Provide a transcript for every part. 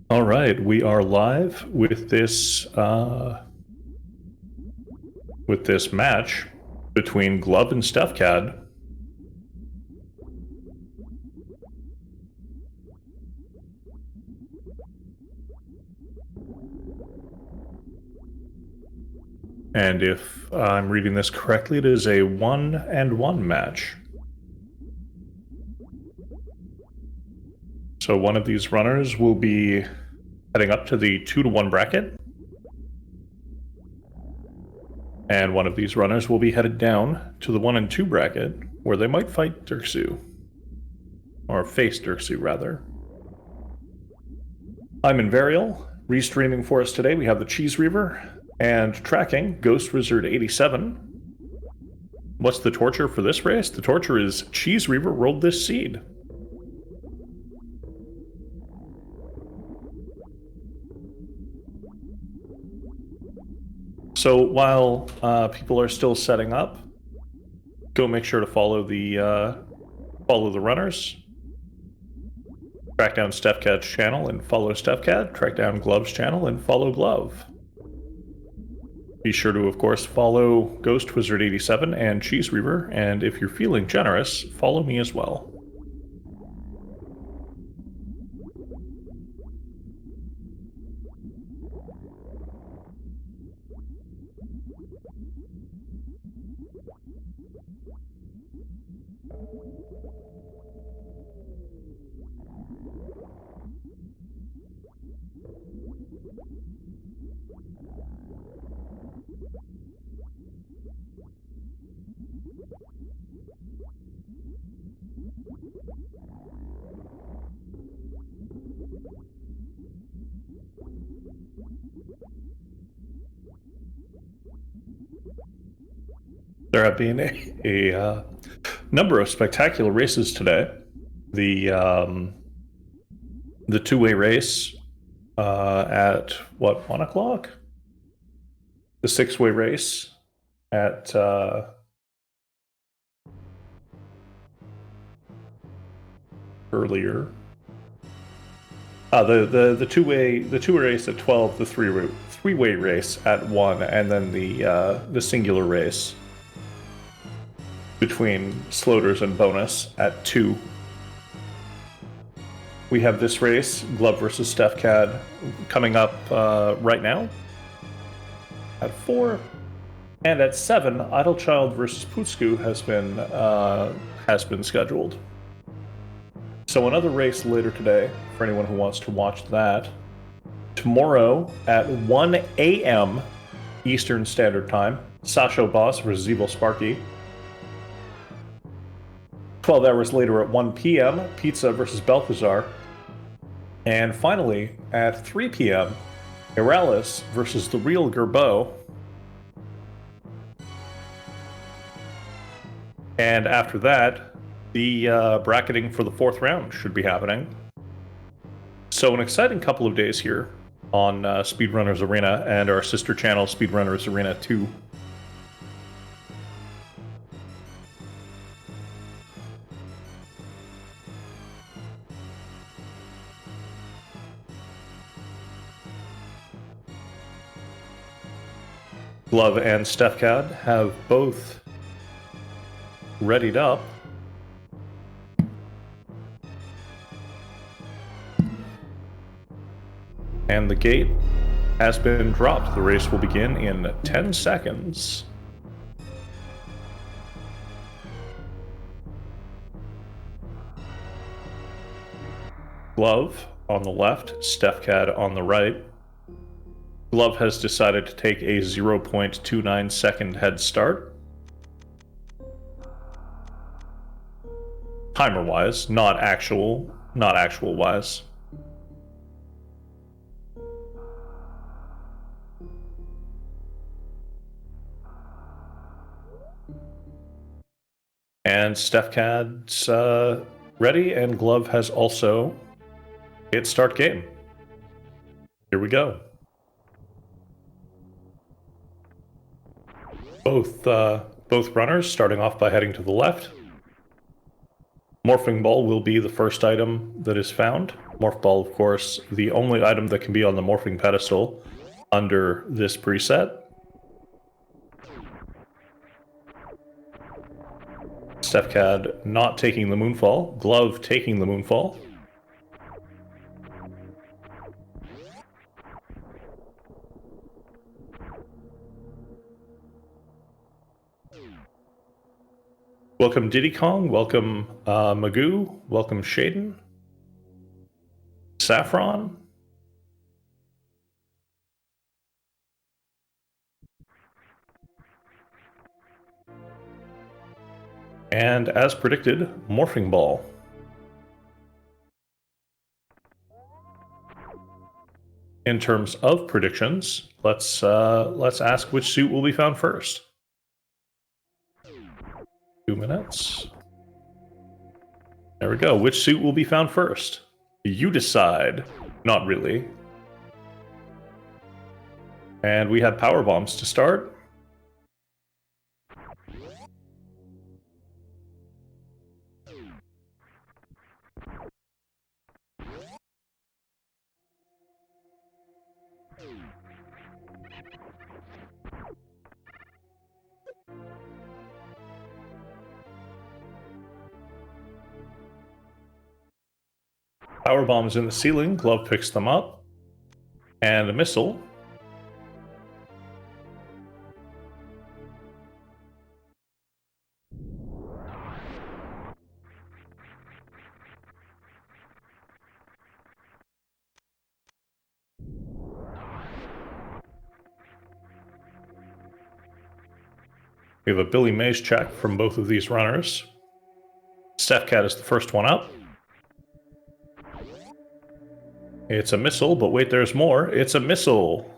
All right, we are live with this match between Glove and Stefcad. And if I'm reading this correctly, it is a 1-1 match. So one of these runners will be heading up to the 2-1 bracket. And one of these runners will be headed down to the 1 and 2 bracket, where they might fight Dirksu. Or face Dirksu, rather. I'm Invarial. Restreaming for us today, we have the Cheese Reaver. And tracking, Ghost Wizard 87. What's the torture for this race? The torture is Cheese Reaver rolled this seed. So while people are still setting up, go make sure to follow the runners. Track down Stefcad's channel and follow Stefcad. Track down Glove's channel and follow Glove. Be sure to, of course, follow Ghost Wizard 87 and Cheese Reaver, and if you're feeling generous, follow me as well. There have been a number of spectacular races today. The two-way race at what, 1 o'clock? The 6-way race at earlier. The two-way race at 12, the three-way race at 1, and then the singular race between Sloters and Bonus at 2. We have this race, Glove versus Stefcad, coming up right now at 4, and at 7, Idlechild versus Putsku has been scheduled. So another race later today for anyone who wants to watch that. Tomorrow at 1 a.m. Eastern Standard Time, Sasho Boss versus Evil Sparky. 12 hours later at 1 p.m., Pizza versus Balthazar. And finally, at 3 p.m., Iralis versus the Real Gerbeau. And after that, the bracketing for the 4th round should be happening. So an exciting couple of days here on Speedrunners Arena and our sister channel, Speedrunners Arena 2. Glove and Stefcad have both readied up. And the gate has been dropped. The race will begin in 10 seconds. Glove on the left, Stefcad on the right. Glove has decided to take a 0.29 second head start. Timer-wise, not actual wise. And Stefcad's ready, and Glove has also hit start game. Here we go. Both runners starting off by heading to the left. Morphing Ball will be the first item that is found. Morph Ball, of course, the only item that can be on the morphing pedestal under this preset. Stefcad not taking the Moonfall. Glove taking the Moonfall. Welcome Diddy Kong, welcome Magoo, welcome Shaden, Saffron. And as predicted, Morphing Ball. In terms of predictions, let's ask which suit will be found first. 2 minutes. There we go. Which suit will be found first? You decide. Not really. And we have power bombs to start. Power bombs in the ceiling. Glove picks them up. And a missile. We have a Billy Mays check from both of these runners. Stefcad is the first one up. It's a missile, but wait, there's more. It's a missile.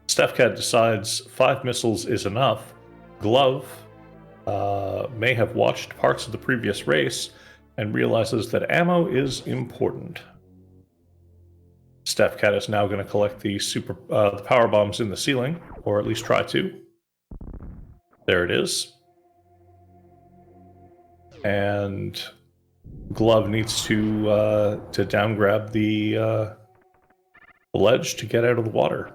Stefcad decides 5 missiles is enough. Glove may have watched parts of the previous race and realizes that ammo is important. Stefcad is now going to collect the power bombs in the ceiling, or at least try to. There it is. And Glove needs to down grab the ledge to get out of the water.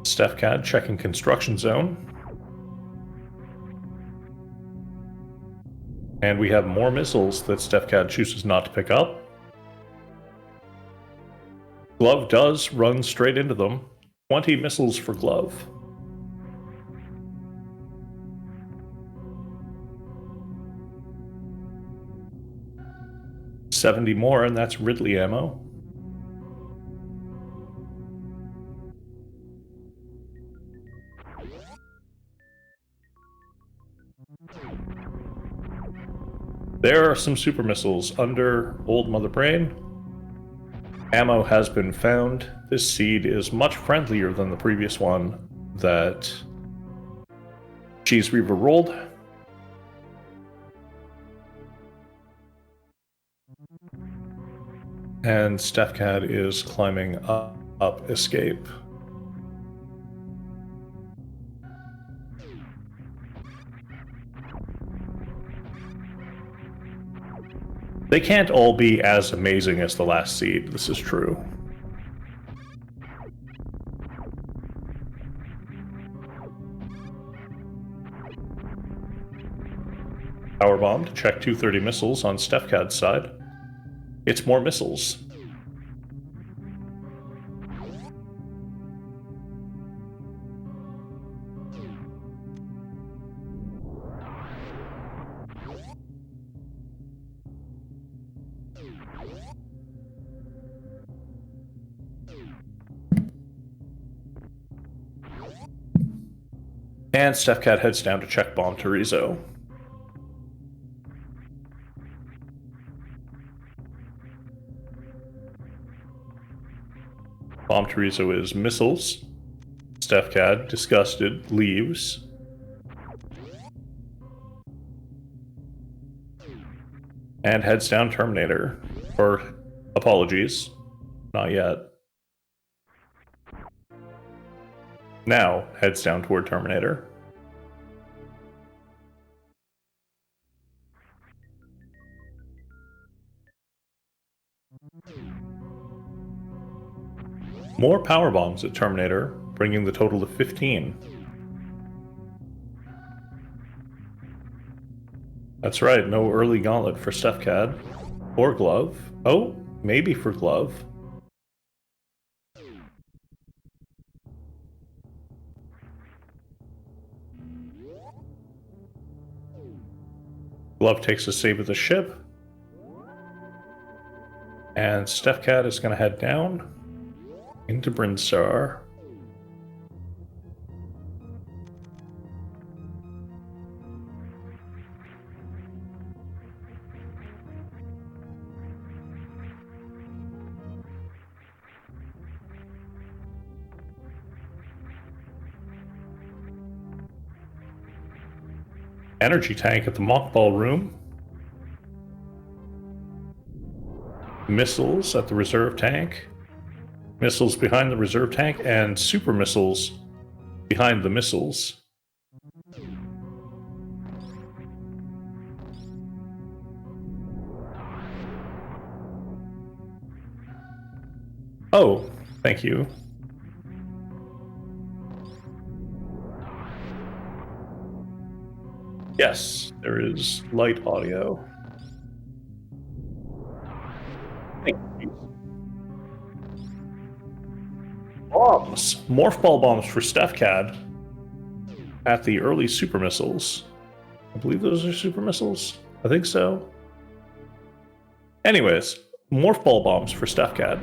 Stefcad checking construction zone. And we have more missiles that Stefcad chooses not to pick up. Glove does run straight into them. 20 missiles for Glove. $70 more, and that's Ridley ammo. There are some super missiles under Old Mother Brain. Ammo has been found. This seed is much friendlier than the previous one that Cheese Reaver rolled. And Stefcad is climbing up escape. They can't all be as amazing as the last seed, this is true. Powerbomb to check 230 missiles on Stefcad's side. It's more missiles. And Stefcad heads down to check bomb Terizo. Bomb Chorizo is missiles. Stefcad, disgusted, leaves. And heads down Terminator. Or, apologies, not yet. Now heads down toward Terminator. More power bombs at Terminator, bringing the total to 15. That's right, no early gauntlet for Stefcad. Or Glove. Oh, maybe for Glove. Glove takes a save of the ship. And Stefcad is going to head down into Brinstar. Energy tank at the mothball room. Missiles at the reserve tank. Missiles behind the reserve tank, and super missiles behind the missiles. Oh, thank you. Yes, there is light audio. Thank you. Bombs! Morph ball bombs for Stefcad at the early super missiles. I believe those are super missiles. I think so. Anyways, morph ball bombs for Stefcad.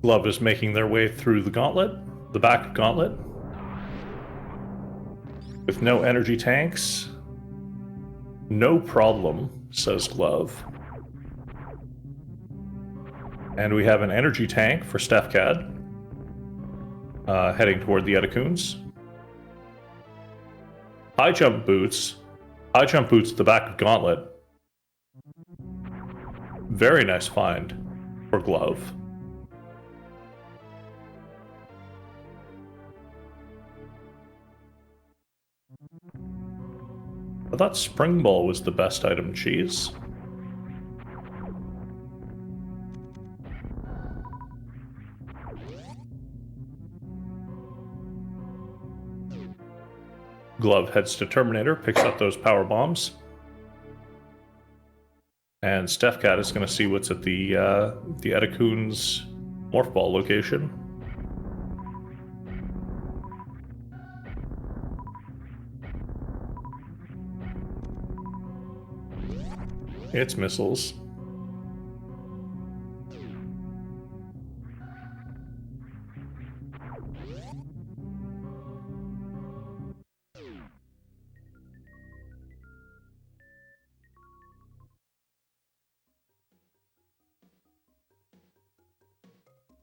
Glove is making their way through the gauntlet, the back gauntlet, with no energy tanks. No problem, says Glove. And we have an energy tank for Stefcad, heading toward the Edecoons. High jump boots at the back of gauntlet. Very nice find for Glove. I thought Spring Ball was the best item cheese. Glove heads to Terminator, picks up those power bombs. And Stefcad is going to see what's at the Edecoon's Morph Ball location. It's missiles.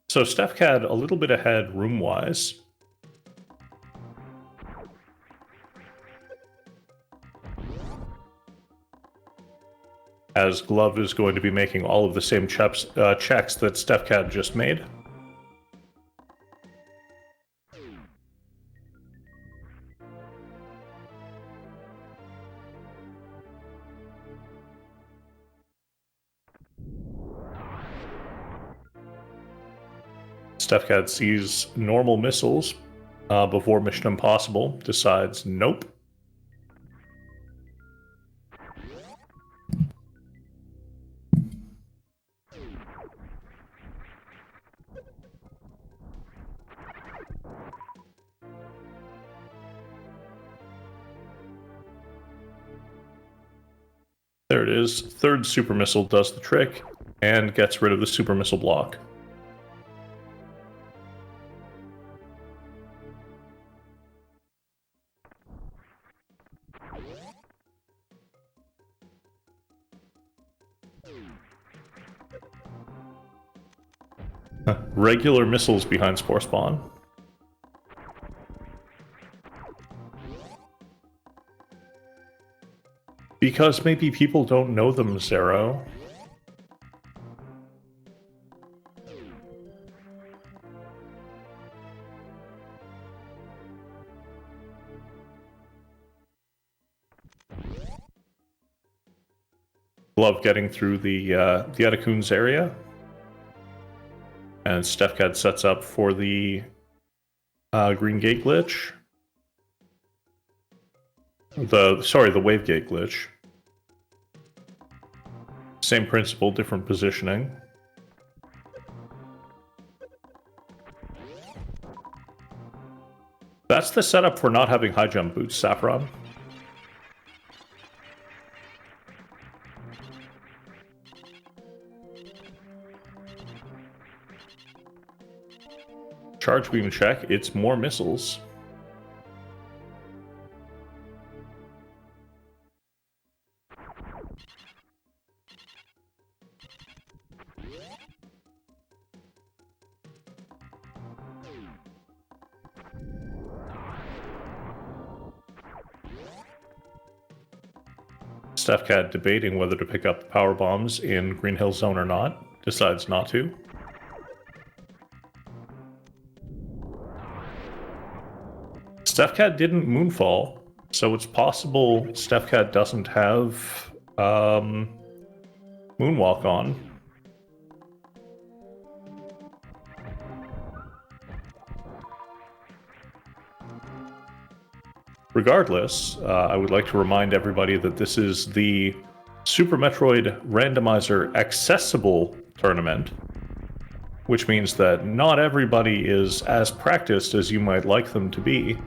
So Stefcad a little bit ahead room-wise. As Glove is going to be making all of the same checks that Stefcad just made. Stefcad sees normal missiles before Mission Impossible, decides nope. There it is. Third super missile does the trick. and gets rid of the super missile block. Regular missiles behind Spore Spawn. Because maybe people don't know them, Zero. Love getting through the Atacoons area. And Stefcad sets up for the Green Gate glitch. The Wave Gate glitch. Same principle, different positioning. That's the setup for not having high jump boots, Saffron. Charge beam check, it's more missiles. Stefcad debating whether to pick up the power bombs in Green Hill Zone or not, decides not to. Stefcad didn't moonfall, so it's possible Stefcad doesn't have Moonwalk on. Regardless, I would like to remind everybody that this is the Super Metroid Randomizer Accessible Tournament, which means that not everybody is as practiced as you might like them to be.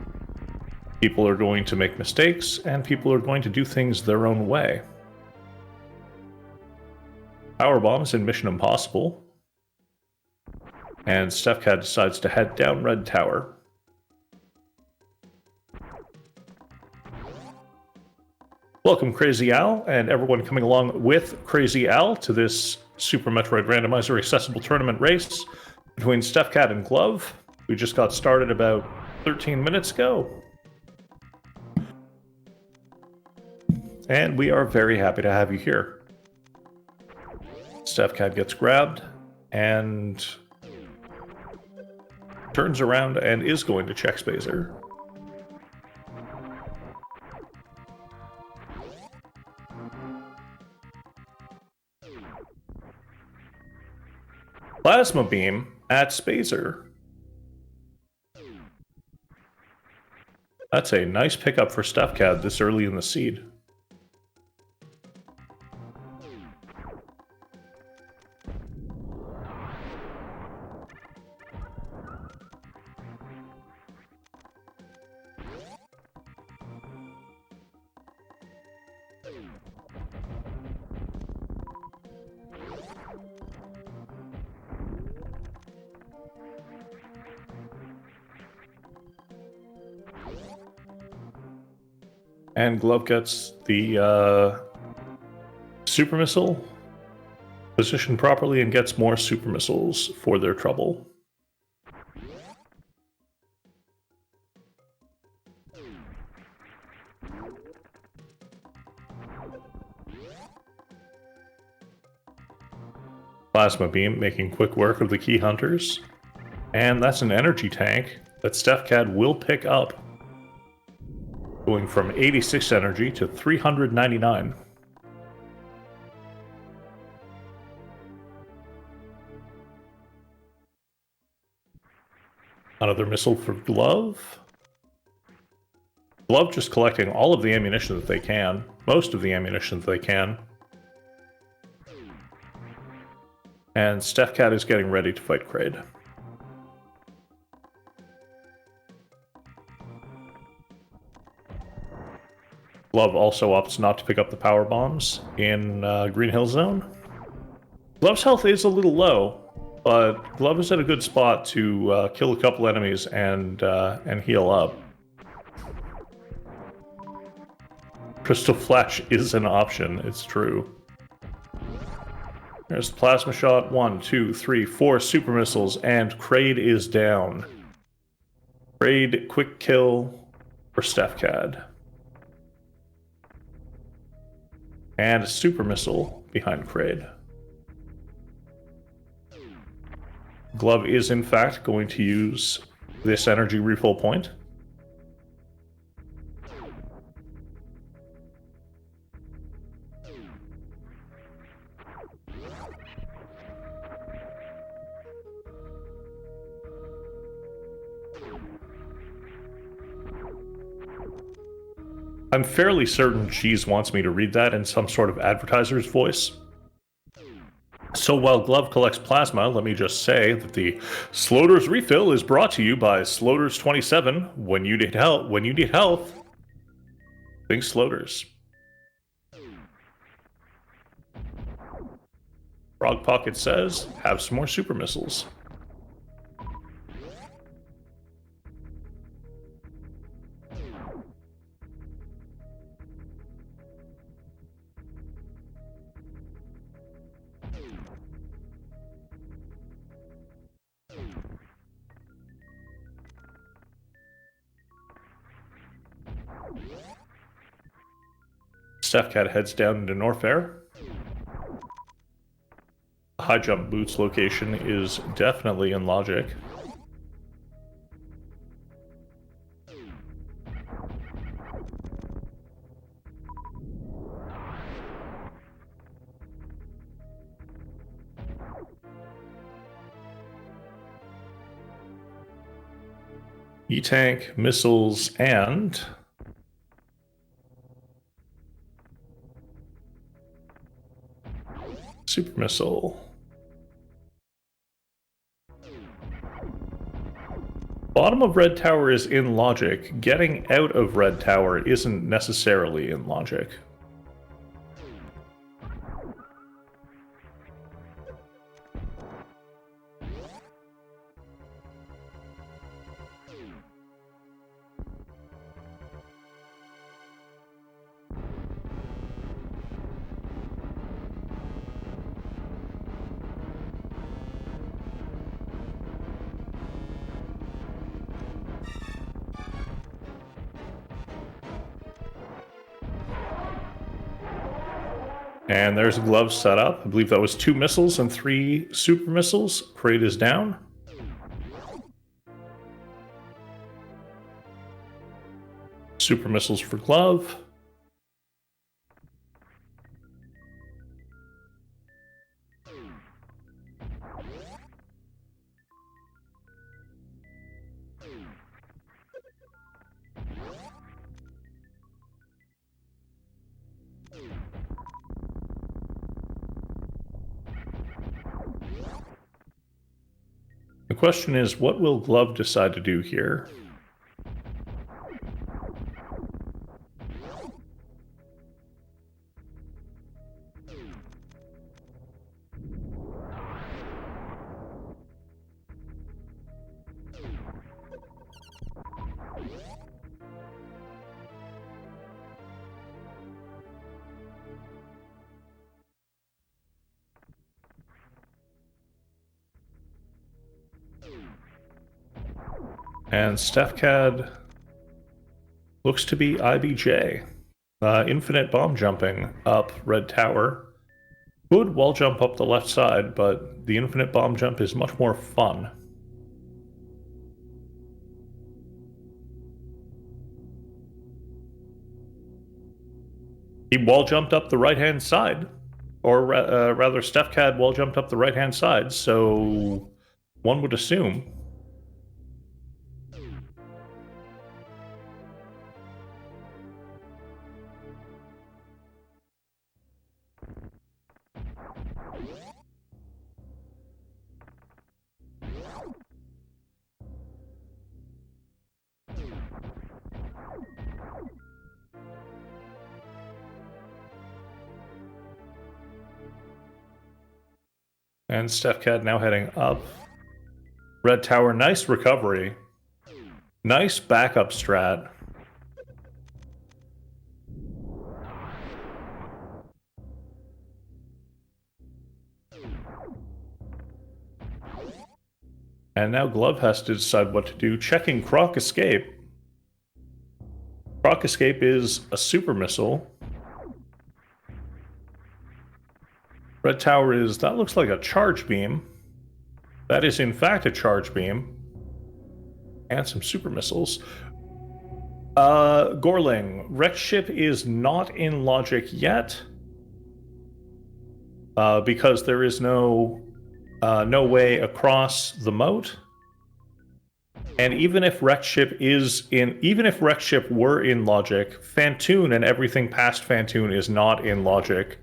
People are going to make mistakes, and people are going to do things their own way. Power bombs in Mission Impossible. And Stefcad decides to head down Red Tower. Welcome, Crazy Al, and everyone coming along with Crazy Al to this Super Metroid Randomizer Accessible Tournament race between Stefcad and Glove. We just got started about 13 minutes ago. And we are very happy to have you here. Stefcad gets grabbed and turns around and is going to check Spacer. Plasma Beam at Spacer. That's a nice pickup for Stefcad this early in the seed. And Glove gets the super missile positioned properly and gets more super missiles for their trouble. Plasma Beam making quick work of the Key Hunters. And that's an energy tank that Stefcad will pick up, going from 86 energy to 399. Another missile for Glove. Glove just collecting all of the ammunition that they can, most of the ammunition that they can. And Stefcad is getting ready to fight Kraid. Glove also opts not to pick up the power bombs in Green Hill Zone. Glove's health is a little low, but Glove is at a good spot to kill a couple enemies and heal up. Crystal Flash is an option, it's true. There's Plasma Shot, 1, 2, 3, 4 super missiles, and Kraid is down. Kraid, quick kill for Stefcad. And a super missile behind Kraid. Glove is, in fact, going to use this energy refill point. I'm fairly certain Jeez wants me to read that in some sort of advertiser's voice. So while Glove collects plasma, let me just say that the Sloters refill is brought to you by Sloters27. When you need health, think Sloters. Frog Pocket says, have some more super missiles. Stefcad heads down into Norfair. The high jump boots location is definitely in logic. E-tank, missiles, and super missile. Bottom of Red Tower is in logic. Getting out of Red Tower isn't necessarily in logic. And there's a glove setup. I believe that was 2 missiles and 3 super missiles. Kraid is down. Super missiles for Glove. The question is, what will Glove decide to do here? And Stefcad looks to be IBJ. Infinite bomb jumping up Red Tower. Could wall jump up the left side, but the infinite bomb jump is much more fun. He wall jumped up the right-hand side. Or rather, Stefcad wall jumped up the right-hand side, so one would assume. And Stefcad now heading up. Red Tower, nice recovery. Nice backup strat. And now Glove has to decide what to do, checking Croc Escape. Croc Escape is a super missile. Red Tower is, that looks like a charge beam. That is in fact a charge beam. And some super missiles. Gorling, Wreck Ship is not in logic yet. Because there is no way across the moat. And even if Wreck Ship were in logic, Fantoon and everything past Fantoon is not in logic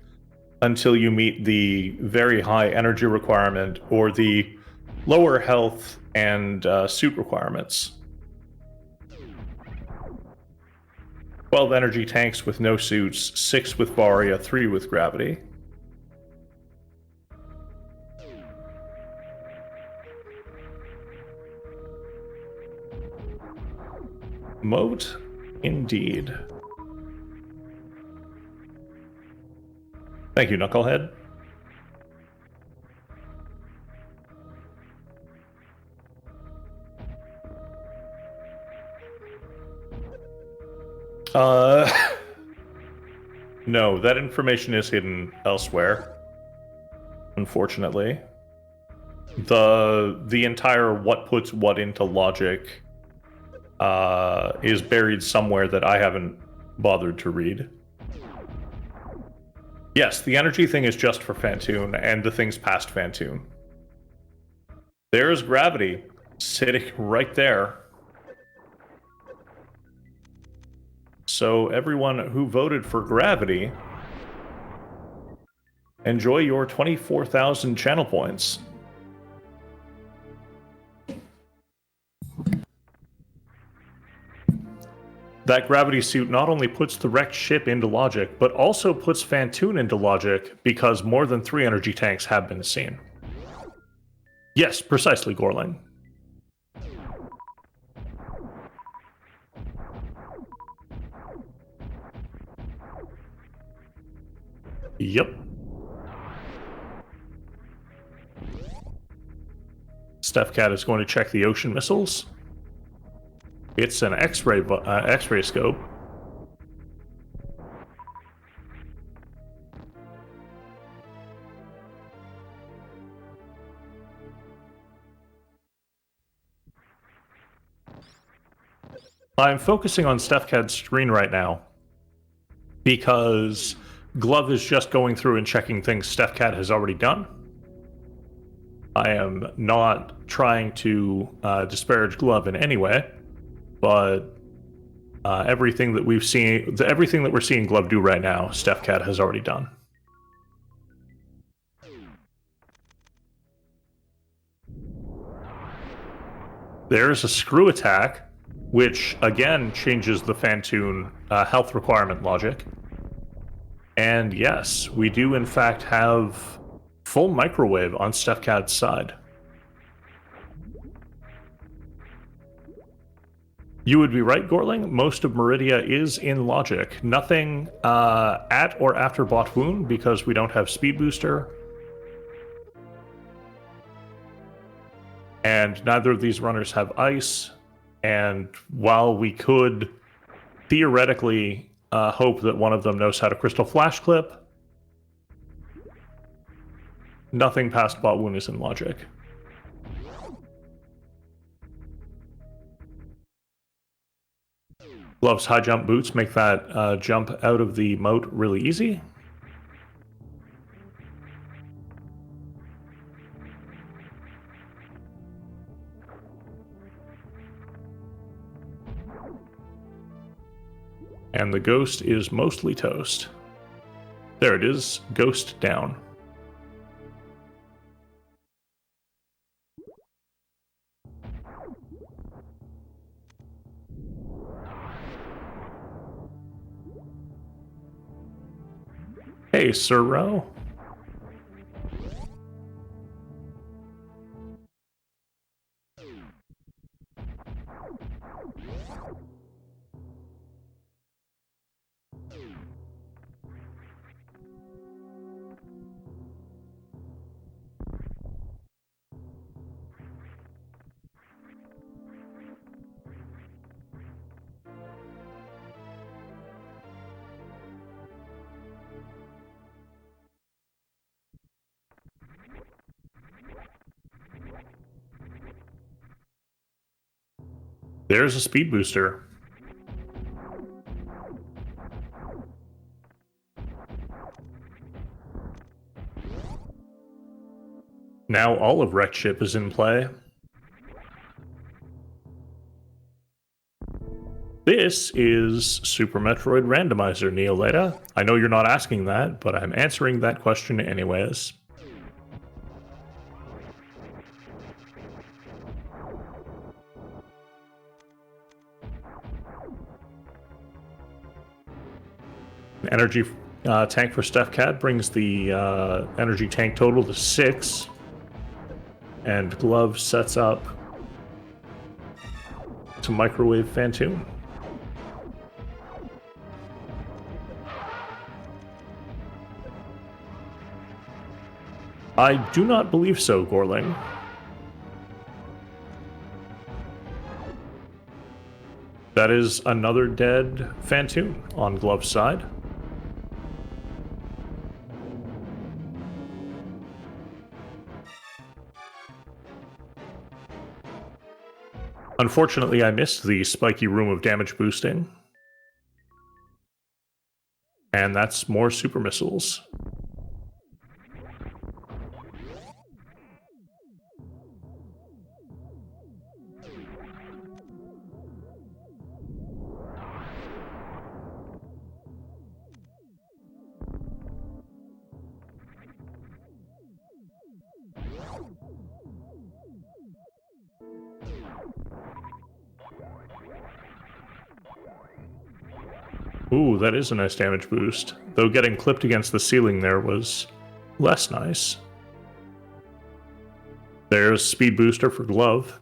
until you meet the very high energy requirement or the lower health and suit requirements. 12 energy tanks with no suits, 6 with Varia, 3 with gravity. Moat, indeed. Thank you, Knucklehead. No, that information is hidden elsewhere. Unfortunately. The entire what puts what into logic is buried somewhere that I haven't bothered to read. Yes, the energy thing is just for Fantoon and the things past Fantoon. There's gravity sitting right there. So everyone who voted for gravity, enjoy your 24,000 channel points. That gravity suit not only puts the wrecked ship into logic, but also puts Fantoon into logic because more than 3 energy tanks have been seen. Yes, precisely, Gorling. Yep. Stefcad is going to check the ocean missiles. It's an X-ray scope. I'm focusing on Stefcad's screen right now because Glove is just going through and checking things Stefcad has already done. I am not trying to disparage Glove in any way, but everything that we're seeing Glove do right now, Stefcad has already done. There's a screw attack, which again changes the Fantoon health requirement logic. And yes, we do in fact have full microwave on Stefcad's side. You would be right, Gorling. Most of Meridia is in logic. Nothing at or after Bot Wound because we don't have Speed Booster. And neither of these runners have ice. And while we could theoretically hope that one of them knows how to Crystal Flash Clip, nothing past Bot Wound is in logic. Glove's high jump boots make that jump out of the moat really easy. And the ghost is mostly toast. There it is, ghost down. Hey, Sir Row. There's a speed booster. Now all of Wrecked Ship is in play. This is Super Metroid Randomizer, Neoleta. I know you're not asking that, but I'm answering that question anyways. Energy tank for Stefcad brings the energy tank total to 6. And Glove sets up to microwave Phantom. I do not believe so, Gorling. That is another dead Phantom on Glove's side. Unfortunately, I missed the spiky room of damage boosting. And that's more super missiles. Ooh, that is a nice damage boost. Though getting clipped against the ceiling there was less nice. There's Speed Booster for Glove.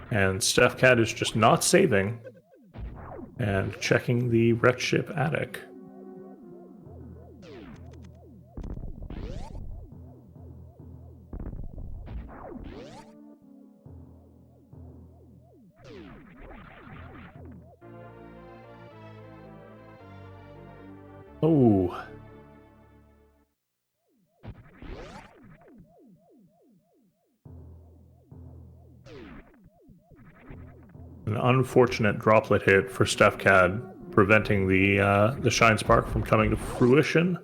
And Stefcad is just not saving. And checking the Wrecked Ship attic. Oh. An unfortunate droplet hit for Stefcad, preventing the Shine Spark from coming to fruition.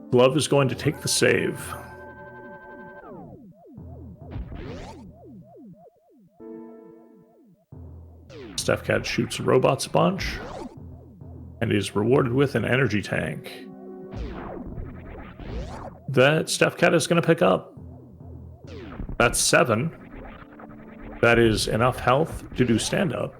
Glove is going to take the save. Stefcad shoots a robot sponge and is rewarded with an energy tank that Stefcad is going to pick up. That's 7. That is enough health to do stand-up.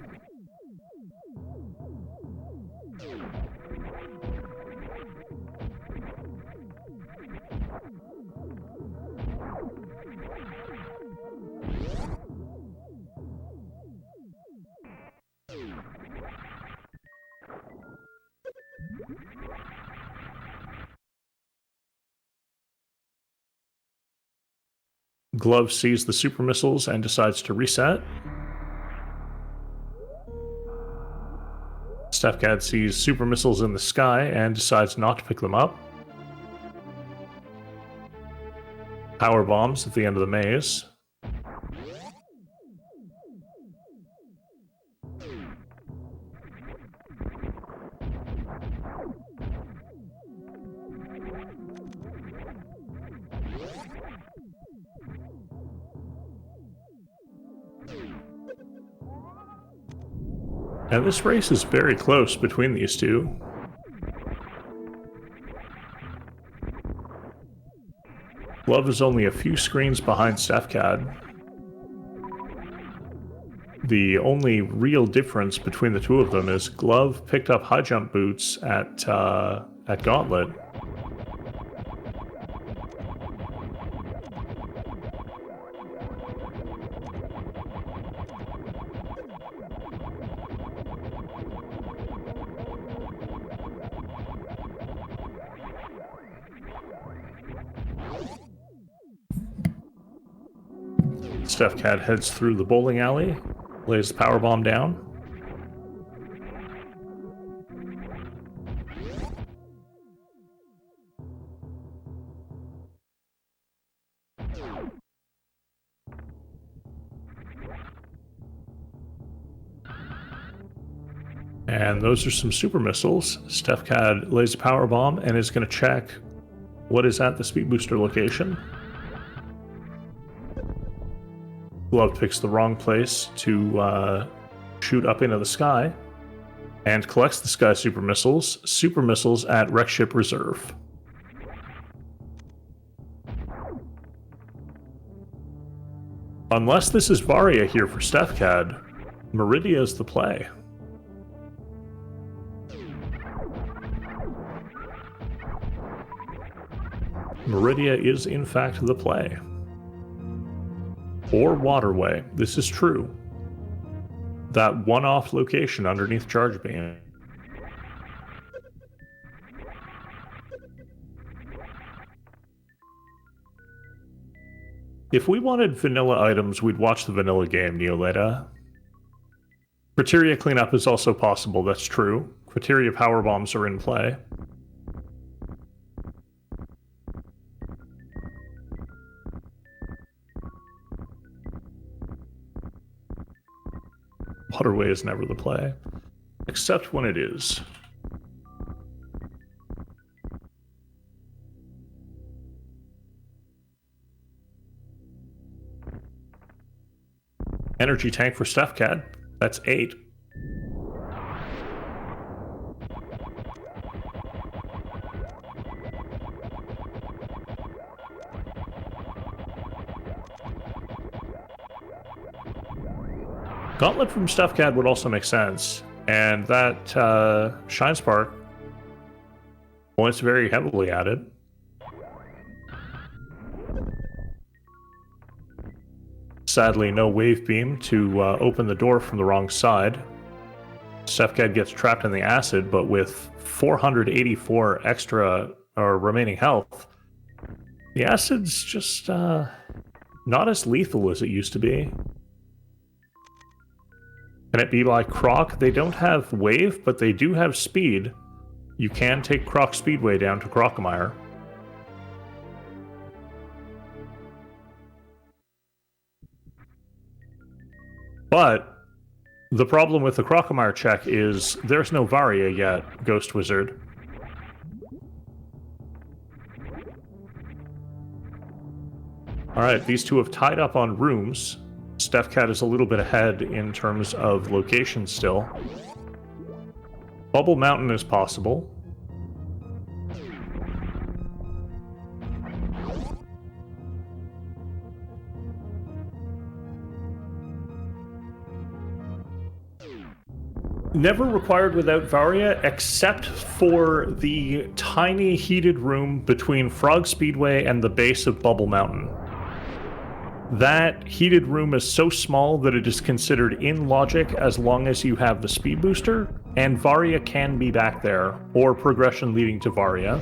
Glove sees the super missiles and decides to reset. Stefcad sees super missiles in the sky and decides not to pick them up. Power bombs at the end of the maze. And this race is very close between these two. Glove is only a few screens behind Stefcad. The only real difference between the two of them is Glove picked up high jump boots at Gauntlet. Stefcad heads through the bowling alley, lays the power bomb down. And those are some super missiles. Stefcad lays a power bomb and is going to check what is at the speed booster location. Glove picks the wrong place to shoot up into the sky and collects the sky super missiles. Super missiles at wreck ship reserve. Unless this is Varia here for Stefcad, Meridia is the play. Meridia is in fact the play. Or Waterway, this is true. That one-off location underneath Charge Beam. If we wanted vanilla items, we'd watch the vanilla game, Neoleta. Criteria cleanup is also possible, that's true. Criteria power bombs are in play. Waterway is never the play, except when it is. Energy tank for Stefcad, that's 8. Gauntlet from Stefcad would also make sense, and that Shine Spark points very heavily at it. Sadly, no wave beam to open the door from the wrong side. Stefcad gets trapped in the acid, but with 484 extra or remaining health, the acid's just not as lethal as it used to be. Can it be like Croc? They don't have wave, but they do have speed. You can take Croc Speedway down to Crocomire. But the problem with the Crocomire check is there's no Varia yet, Ghost Wizard. Alright, these two have tied up on rooms. Stefcad is a little bit ahead in terms of location still. Bubble Mountain is possible. Never required without Varia, except for the tiny heated room between Frog Speedway and the base of Bubble Mountain. That heated room is so small that it is considered in logic as long as you have the speed booster, and Varia can be back there, or progression leading to Varia.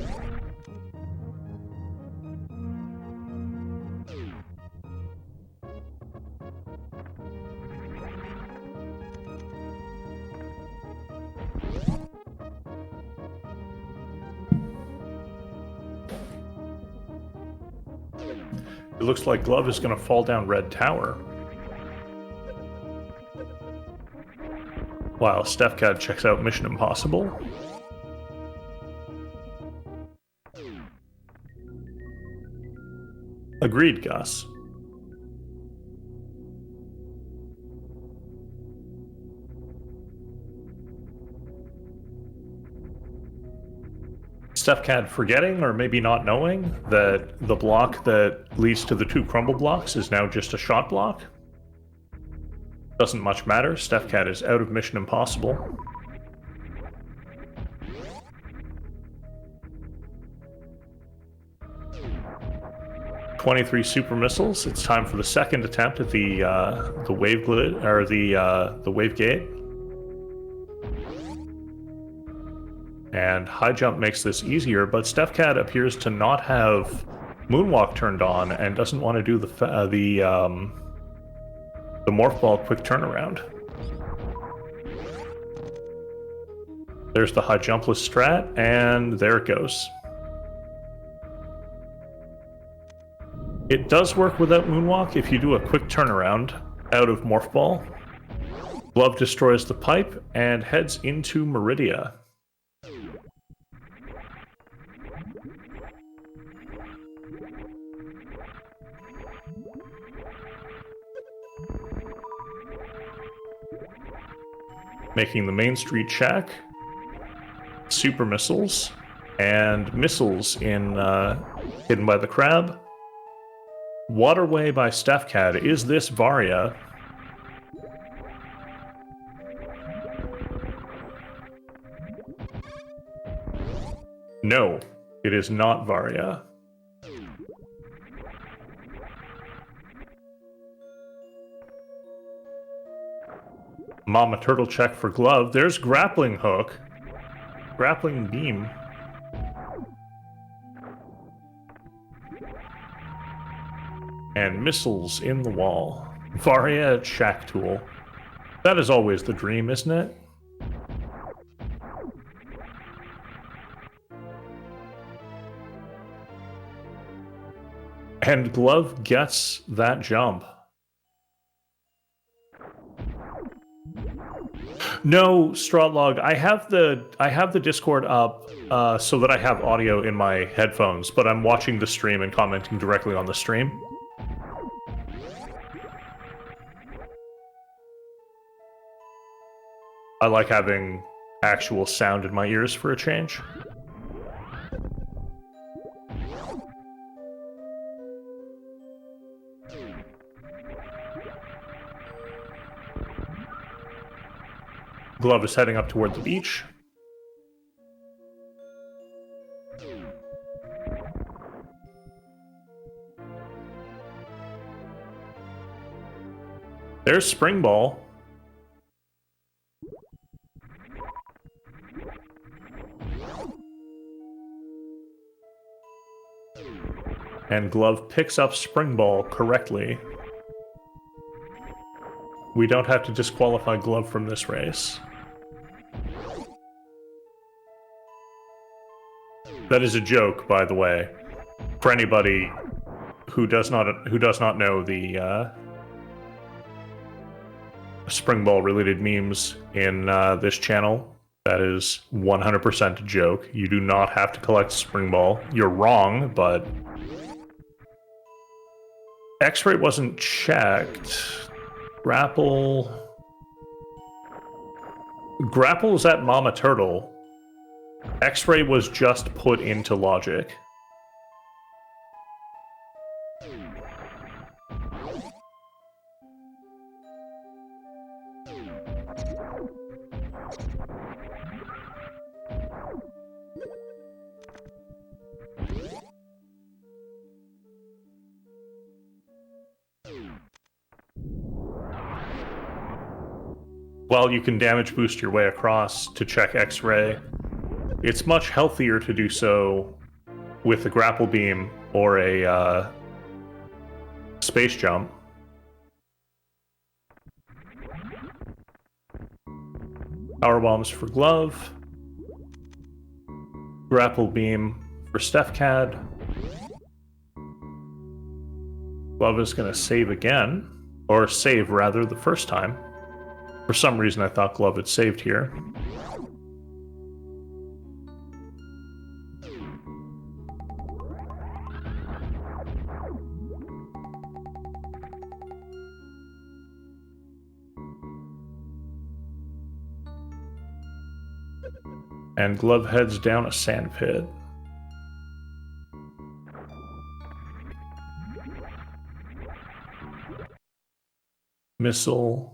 It looks like Glove is going to fall down Red Tower. While Stefcad checks out Mission Impossible. Agreed, Gus. Stefcad forgetting, or maybe not knowing, that the block that leads to the 2 crumble blocks is now just a shot block. Doesn't much matter, Stefcad is out of Mission Impossible. "23 super missiles. It's time for the second attempt at the wave grid, or the wave gate. And high jump makes this easier, but Stefcad appears to not have Moonwalk turned on and doesn't want to do the Morph Ball quick turnaround. There's the high jumpless strat, and there it goes. It does work without Moonwalk if you do a quick turnaround out of Morph Ball. Glove destroys the pipe and heads into Meridia. Making the Main Street check. Super missiles. And missiles in Hidden by the Crab. Waterway by Stefcad. Is this Varia? No, it is not Varia. Mama Turtle check for glove. There's grappling hook. Grappling beam. And missiles in the wall. Varia check tool. That is always the dream, isn't it? And glove gets that jump. No, Strawlog, I have the Discord up so that I have audio in my headphones, but I'm watching the stream and commenting directly on the stream. I like having actual sound in my ears for a change. Glove is heading up toward the beach. There's Spring Ball. And Glove picks up Spring Ball correctly. We don't have to disqualify Glove from this race. That is a joke, by the way, for anybody who does not know the Spring Ball related memes in this channel. That is 100% a joke. You do not have to collect Spring Ball. You're wrong, but X-ray wasn't checked. Grapple is at Mama Turtle. X-ray was just put into logic. While you can damage boost your way across to check X-ray, it's much healthier to do so with a grapple beam or a space jump. Power bombs for Glove. Grapple beam for Stefcad. Glove is going to save again, or save rather the first time. For some reason I thought Glove had saved here. And Glove heads down a sand pit. Missile.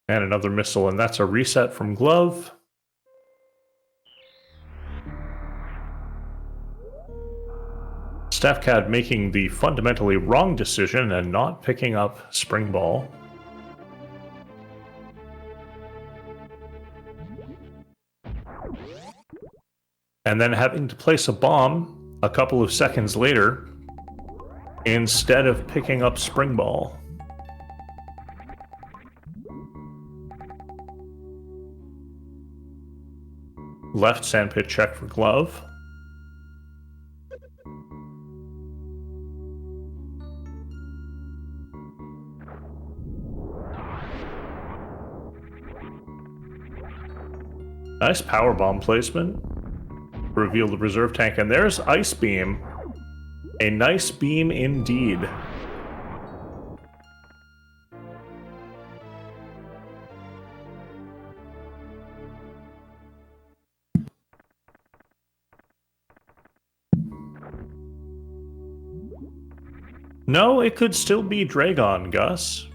And another missile, and that's a reset from Glove. Stefcad making the fundamentally wrong decision and not picking up Spring Ball. And then having to place a bomb a couple of seconds later instead of picking up Spring Ball. Left sandpit check for Glove. Nice power bomb placement. Reveal the reserve tank, and there's Ice Beam. A nice beam indeed. No, it could still be Dragon, Gus.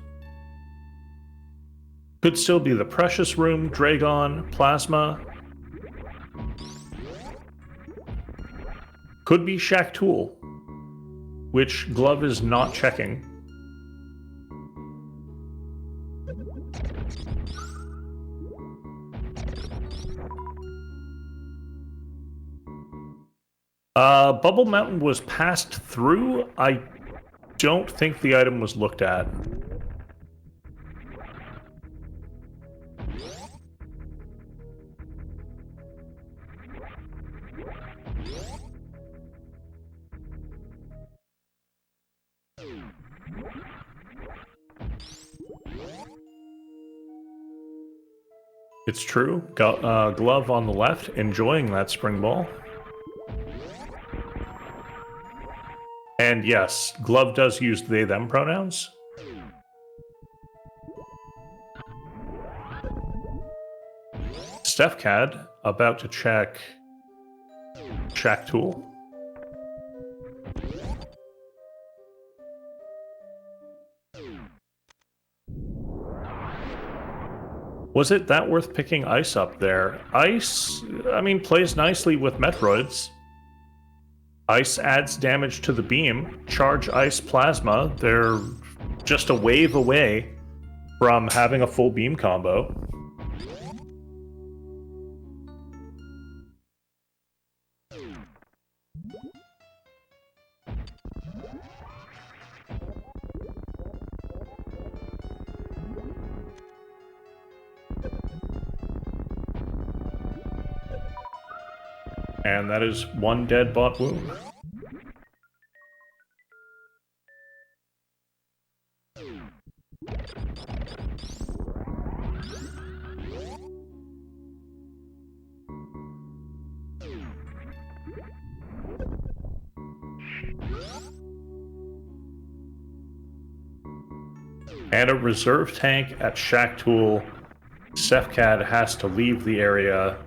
Could still be the Precious Room, Dragon, Plasma. Could be Shack Tool, which Glove is not checking. Bubble Mountain was passed through. I don't think the item was looked at. It's true. Glove on the left, enjoying that spring ball. And yes, Glove does use they, them pronouns. Stefcad about to check Shack Tool. Was it that worth picking Ice up there? Ice, I mean, plays nicely with Metroids. Ice adds damage to the beam. Charge Ice Plasma. They're just a wave away from having a full beam combo. And that is one dead bot wound. And a reserve tank at Shack Tool. Stefcad has to leave the area.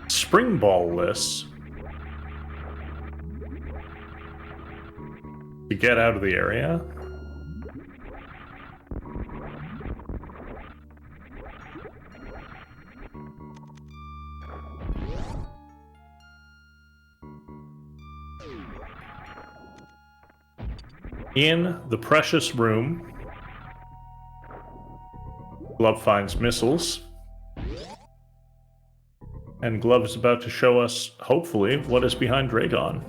Spring Ball-less to get out of the area. In the Precious Room, Glove finds missiles. And Glove is about to show us, hopefully, what is behind Dragon.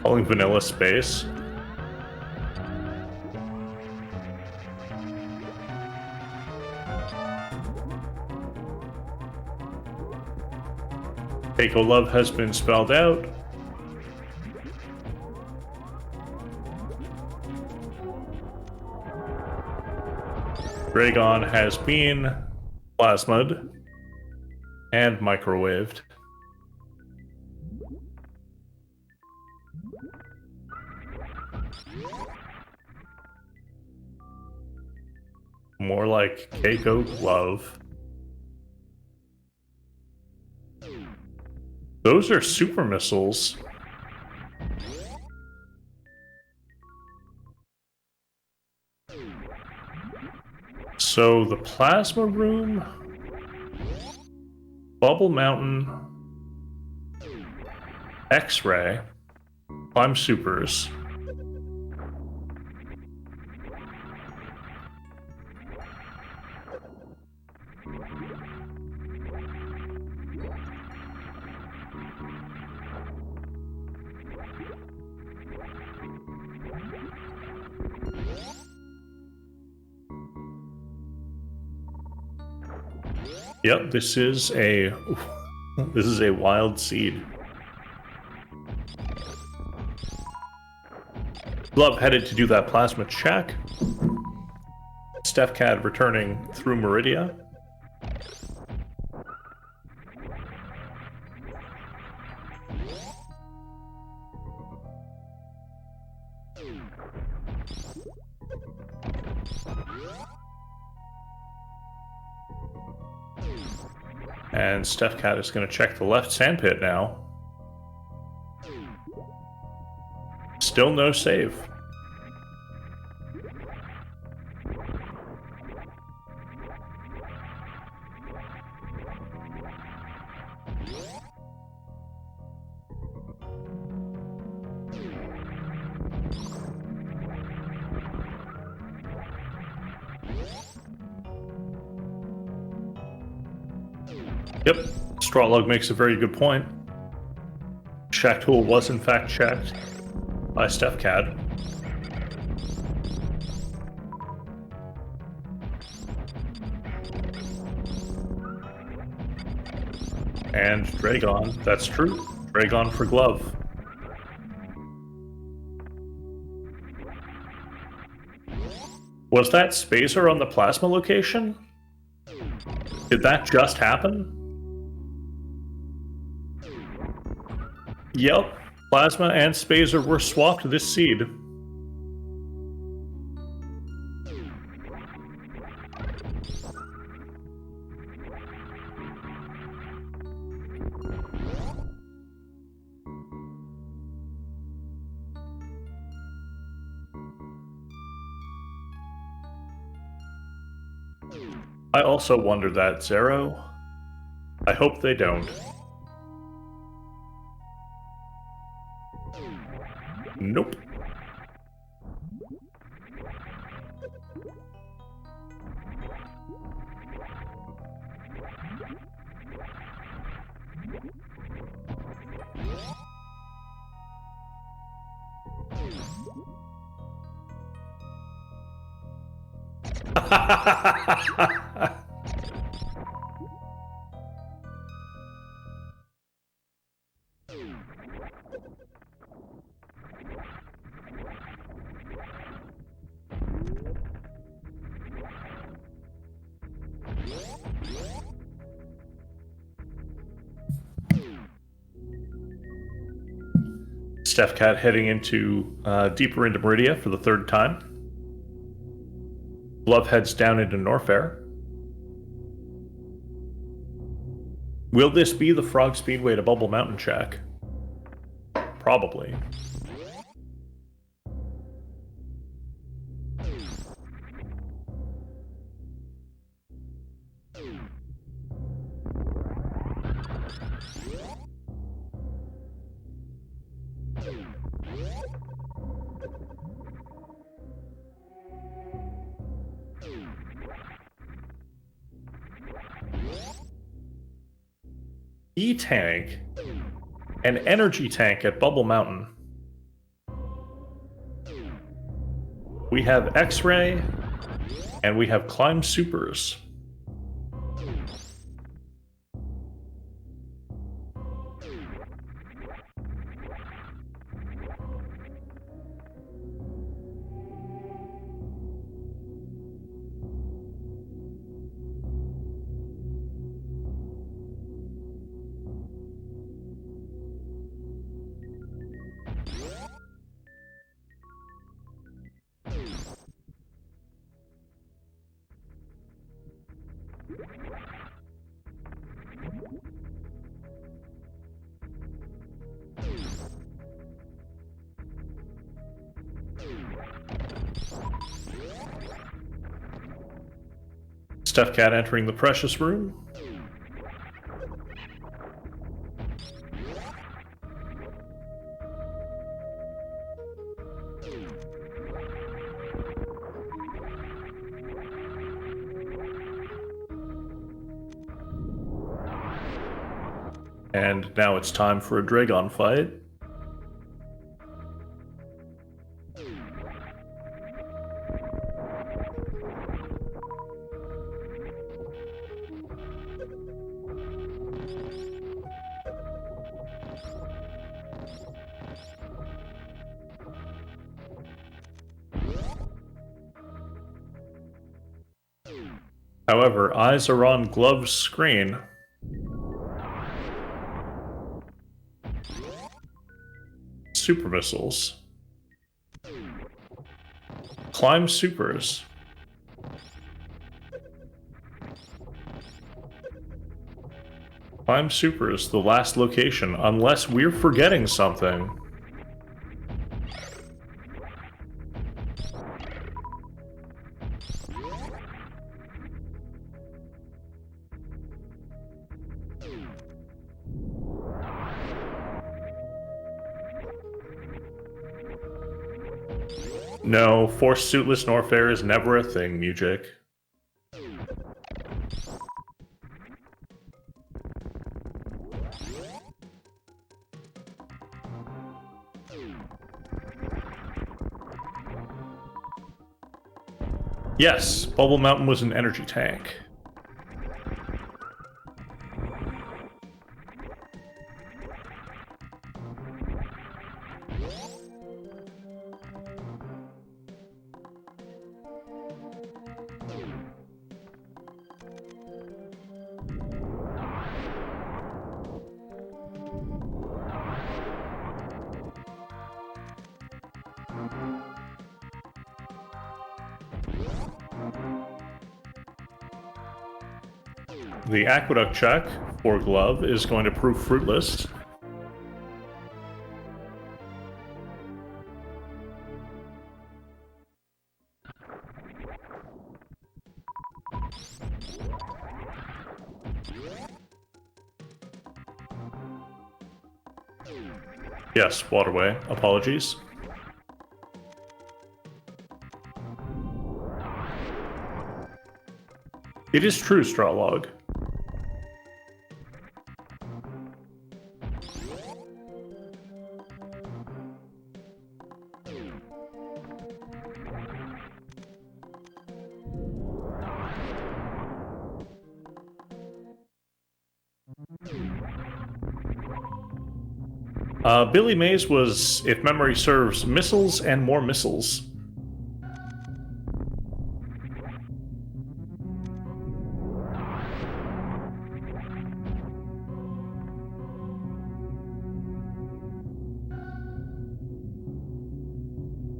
Calling vanilla space. Keiko Love has been spelled out. Dragon has been plasmid and microwaved. More like Keiko Love. Those are super missiles. So the Plasma Room, Bubble Mountain, X-Ray, Climb Supers. Yep, this is a this is a wild seed. Glove headed to do that plasma check. Stefcad returning through Meridia. And Stefcad is going to check the left sandpit now. Still no save. Yep, Strawlug makes a very good point. Shack tool was in fact checked by Stefcad. And Dragon, that's true. Dragon for Glove. Was that Spacer on the plasma location? Did that just happen? Yep, Plasma and Spacer were swapped this seed. I also wonder that, Zero. I hope they don't. Nope. Stefcad heading into deeper into Meridia for the third time. Glove heads down into Norfair. Will this be the Frog Speedway to Bubble Mountain check? Probably. E-Tank, an energy tank at Bubble Mountain. We have X-Ray, and we have Climb Supers. Stefcad entering the Precious Room. And now it's time for a Dragon fight. However, eyes are on Glove's screen. Super missiles. Climb supers. Climb supers, the last location, unless we're forgetting something. No, forced suitless Norfair is never a thing, Mujik. Yes, Bubble Mountain was an energy tank. The aqueduct check for Glove is going to prove fruitless. Yes, waterway. Apologies. It is true, Strawlog. Billy Mays was, if memory serves, missiles and more missiles.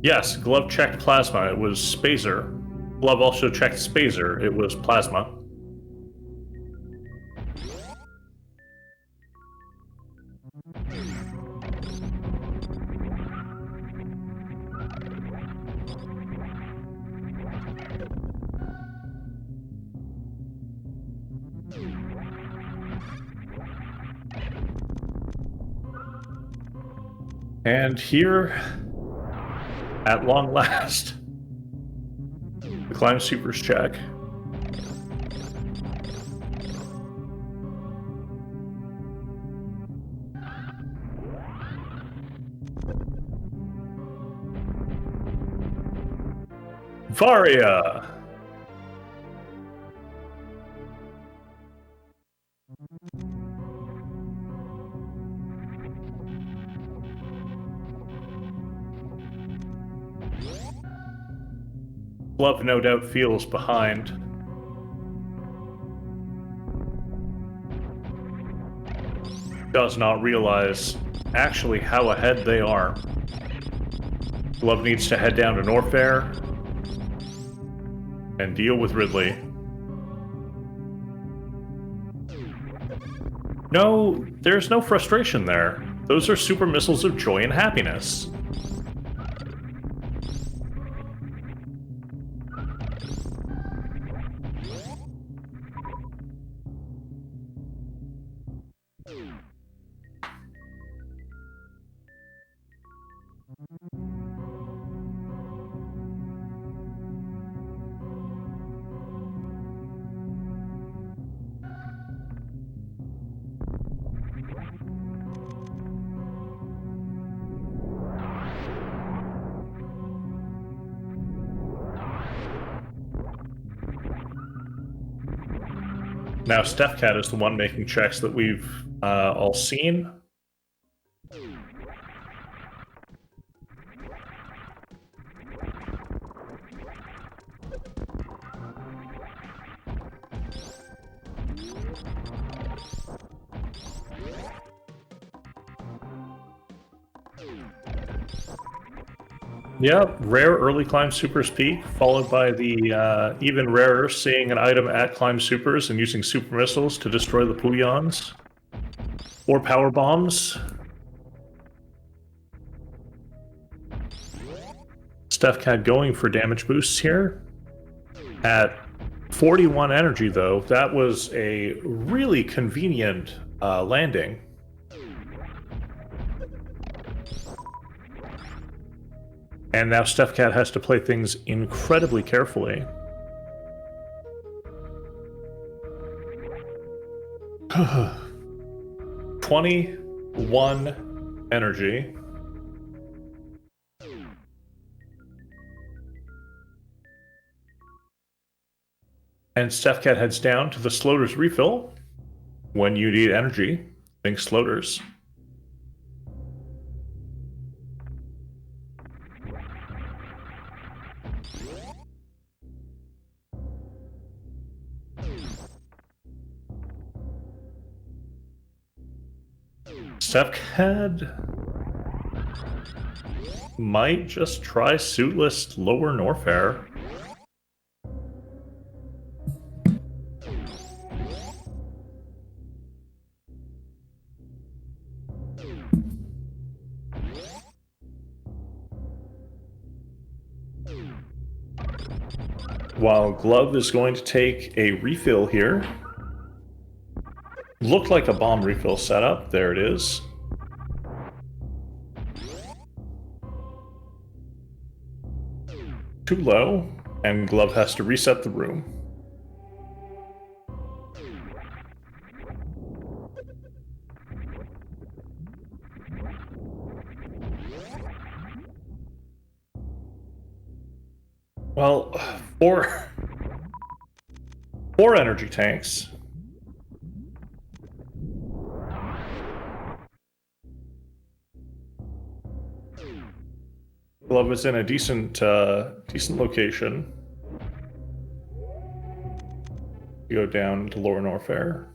Yes, Glove checked plasma. It was Spazer. Glove also checked Spazer. It was plasma. And here, at long last, the Climb Supers check. Varia! Glove no doubt feels behind. Does not realize actually how ahead they are. Glove needs to head down to Norfair and deal with Ridley. No, there's no frustration there. Those are super missiles of joy and happiness. Now Stefcad is the one making checks that we've all seen. Yeah, rare early climb supers peak, followed by the even rarer seeing an item at climb supers and using super missiles to destroy the Puyons. Or power bombs. Stefcad going for damage boosts here. At 41 energy, though, that was a really convenient landing. And now Stefcad has to play things incredibly carefully. $21 energy. And Stefcad heads down to the Sloater's refill. When you need energy, think Sloater's. Stefcad might just try suitless lower Norfair. While Glove is going to take a refill here. Looked like a bomb refill setup. There it is. Too low, and Glove has to reset the room. Well, four energy tanks. Glove is in a decent location. You go down to Lower Norfair.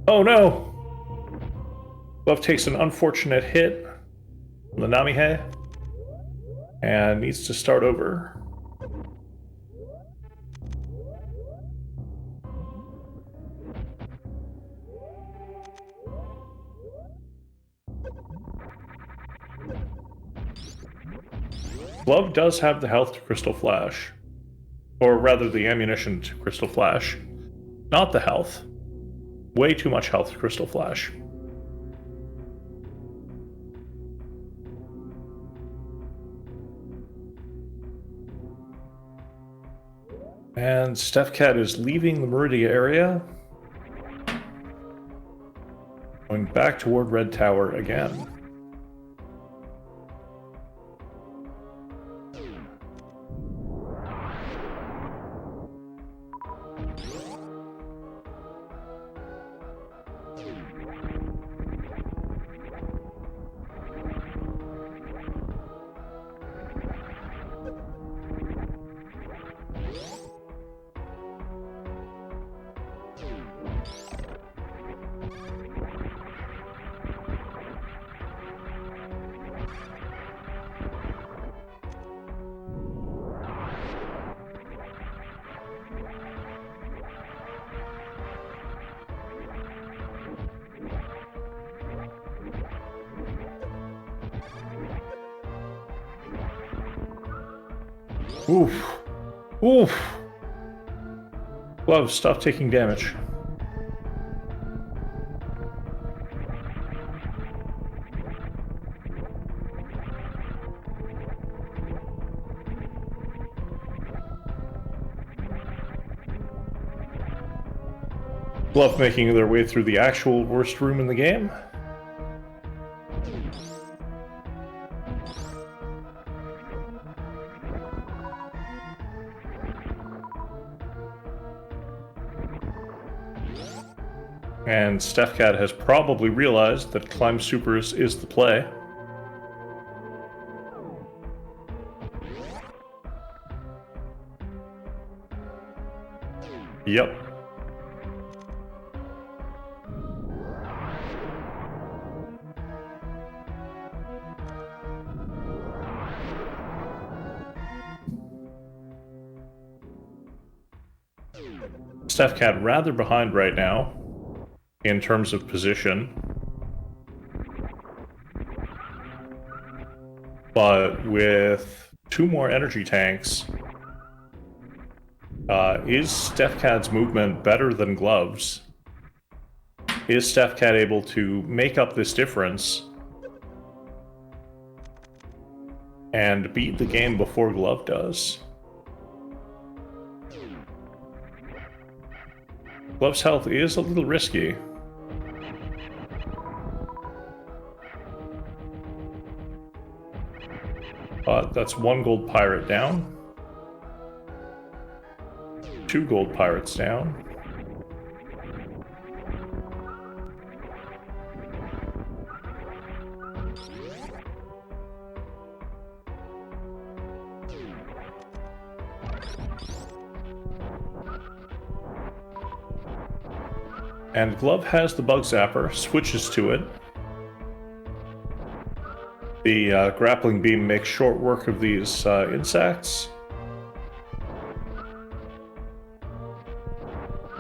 Oh no! Glove takes an unfortunate hit on the Namihe and needs to start over. Glove does have the health to Crystal Flash. Or rather, the ammunition to Crystal Flash. Not the health. Way too much health to Crystal Flash. And Stefcad is leaving the Meridia area. Going back toward Red Tower again. Oof. Oof. Glove, stop taking damage. Glove making their way through the actual worst room in the game. And Stefcad has probably realized that Climb Supers is the play. Yep. Stefcad rather behind right now in terms of position. But with 2 more energy tanks, is Stefcad's movement better than Glove's? Is Stefcad able to make up this difference and beat the game before Glove does? Glove's health is a little risky. But that's 1 gold pirate down. 2 gold pirates down. And Glove has the bug zapper, switches to it. The grappling beam makes short work of these insects.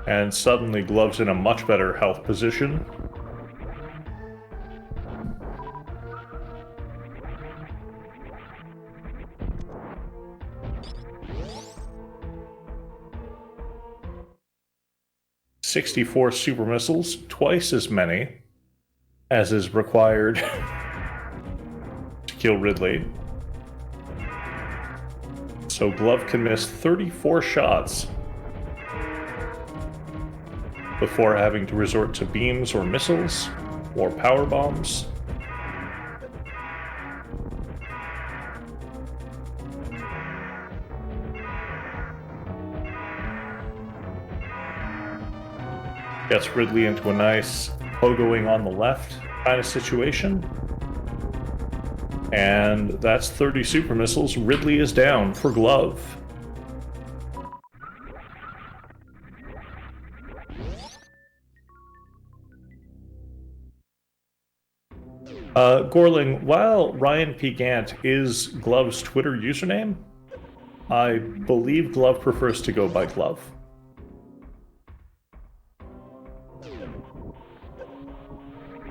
And suddenly Glove's in a much better health position. "64 super missiles, twice as many as is required to kill Ridley. So Glove can miss 34 shots before having to resort to beams or missiles or power bombs. Gets Ridley into a nice pogoing on the left kind of situation. And that's 30 super missiles. Ridley is down for Glove. Gorling, while Ryan P. Gant is Glove's Twitter username, I believe Glove prefers to go by Glove.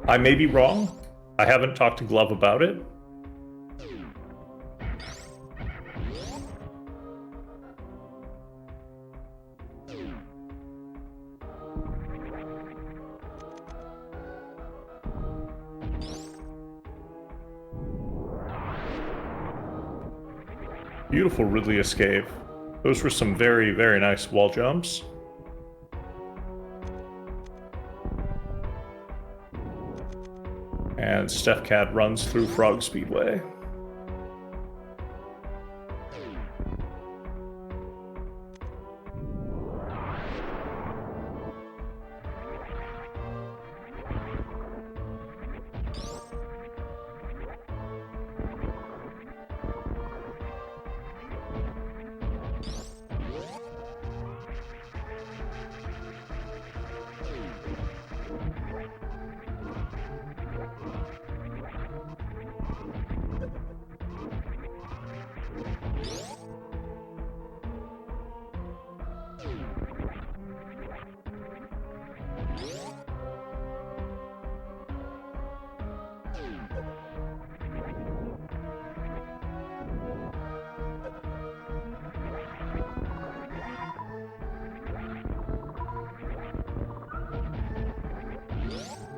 I may be wrong. I haven't talked to Glove about it. Beautiful Ridley escape. Those were some very, very nice wall jumps. And Stefcad runs through Frog Speedway.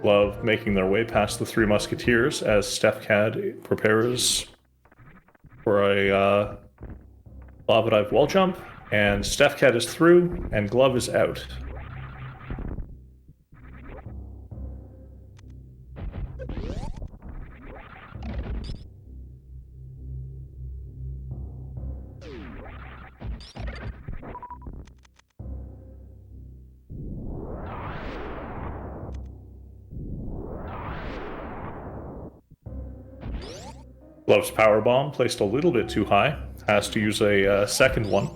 Glove making their way past the Three Musketeers as Stefcad prepares for a lava dive wall jump, and Stefcad is through, and Glove is out. Glove's power bomb placed a little bit too high. Has to use a second one.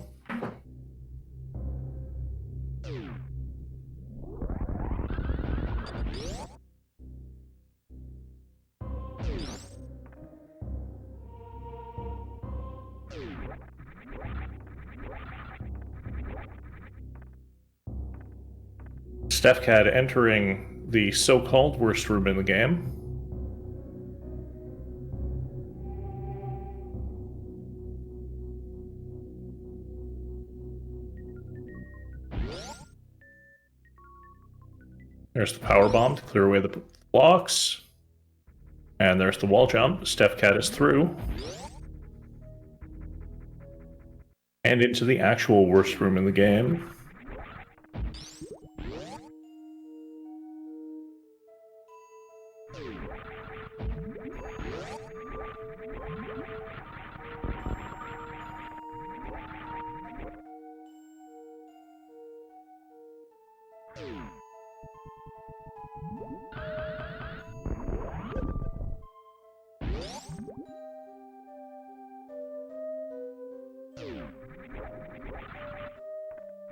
Stefcad entering the so-called worst room in the game. There's the power bomb to clear away the blocks. And there's the wall jump. Stefcad is through. And into the actual worst room in the game.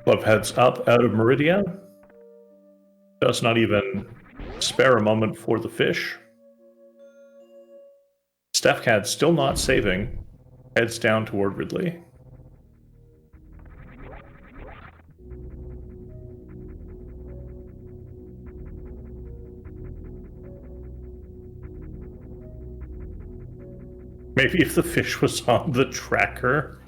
Glove heads up out of Meridian. Does not even spare a moment for the fish. Stefcad still not saving. Heads down toward Ridley. Maybe if the fish was on the tracker.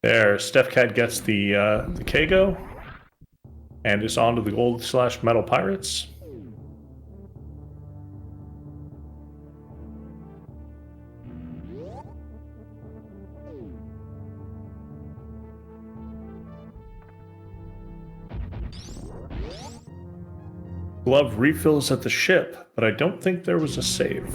There, Stefcad gets the Kago and is on to the gold/metal pirates. Glove refills at the ship, but I don't think there was a save.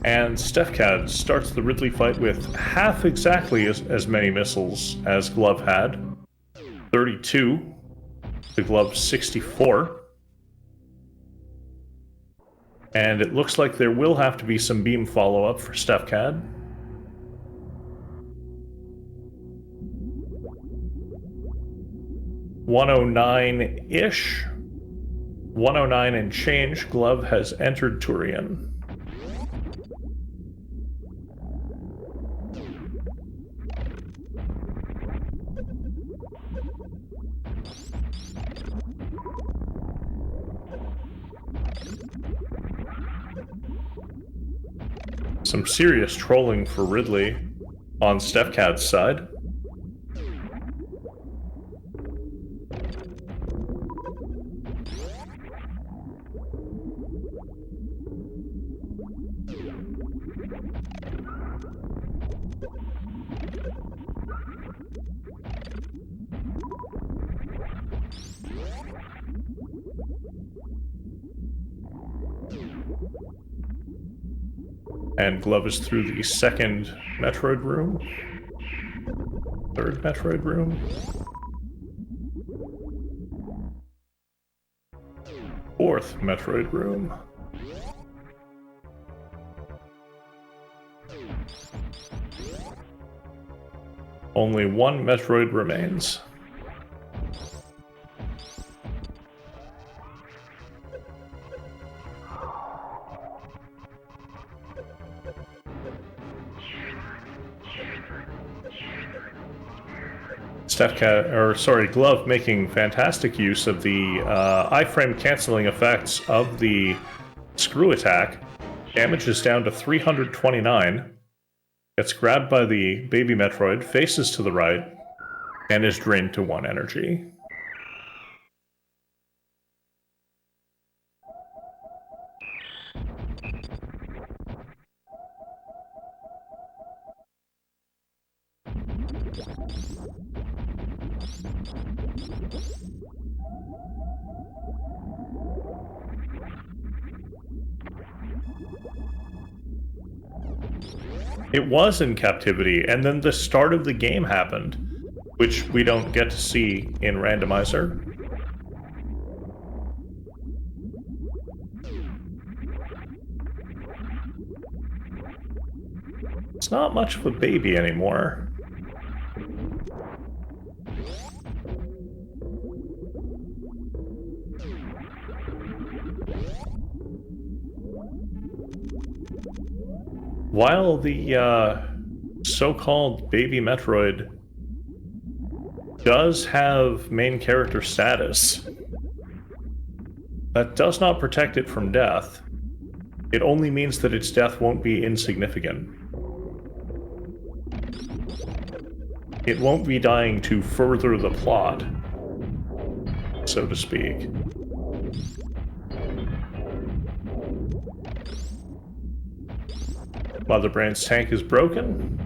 And Stefcad starts the Ridley fight with half exactly as many missiles as Glove had. 32. The Glove 64. And it looks like there will have to be some beam follow-up for Stefcad. .109-ish. 109 and change. Glove has entered Turian. Some serious trolling for Ridley on Stefcad's side. And Glove is through the second Metroid room. Third Metroid room. Fourth Metroid room. Only one Metroid remains. Glove making fantastic use of the iframe canceling effects of the screw attack. Damage is down to 329. Gets grabbed by the baby Metroid, faces to the right, and is drained to 1 energy. It was in captivity, and then the start of the game happened. which we don't get to see in randomizer. It's not much of a baby anymore. While the so-called baby Metroid does have main character status, that does not protect it from death. It only means that its death won't be insignificant. It won't be dying to further the plot, so to speak. Mother Brain's tank is broken.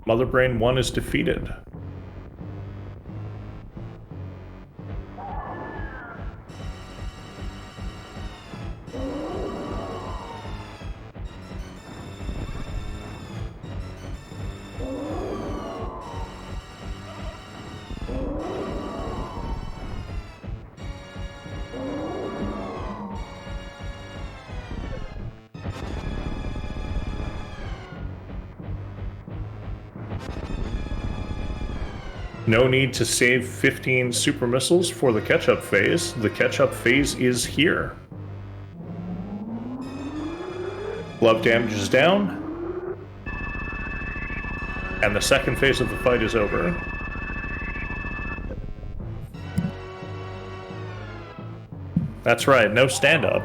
Mother Brain 1 is defeated. No need to save 15 super missiles for the catch-up phase. The catch-up phase is here. Glove damage is down. And the second phase of the fight is over. That's right, no stand-up.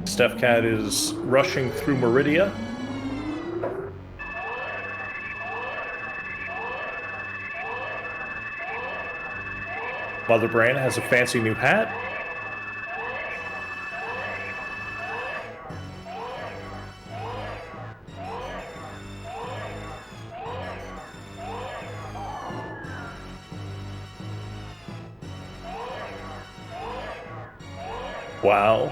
Stefcad is rushing through Meridia. Mother Brain has a fancy new hat. Wow.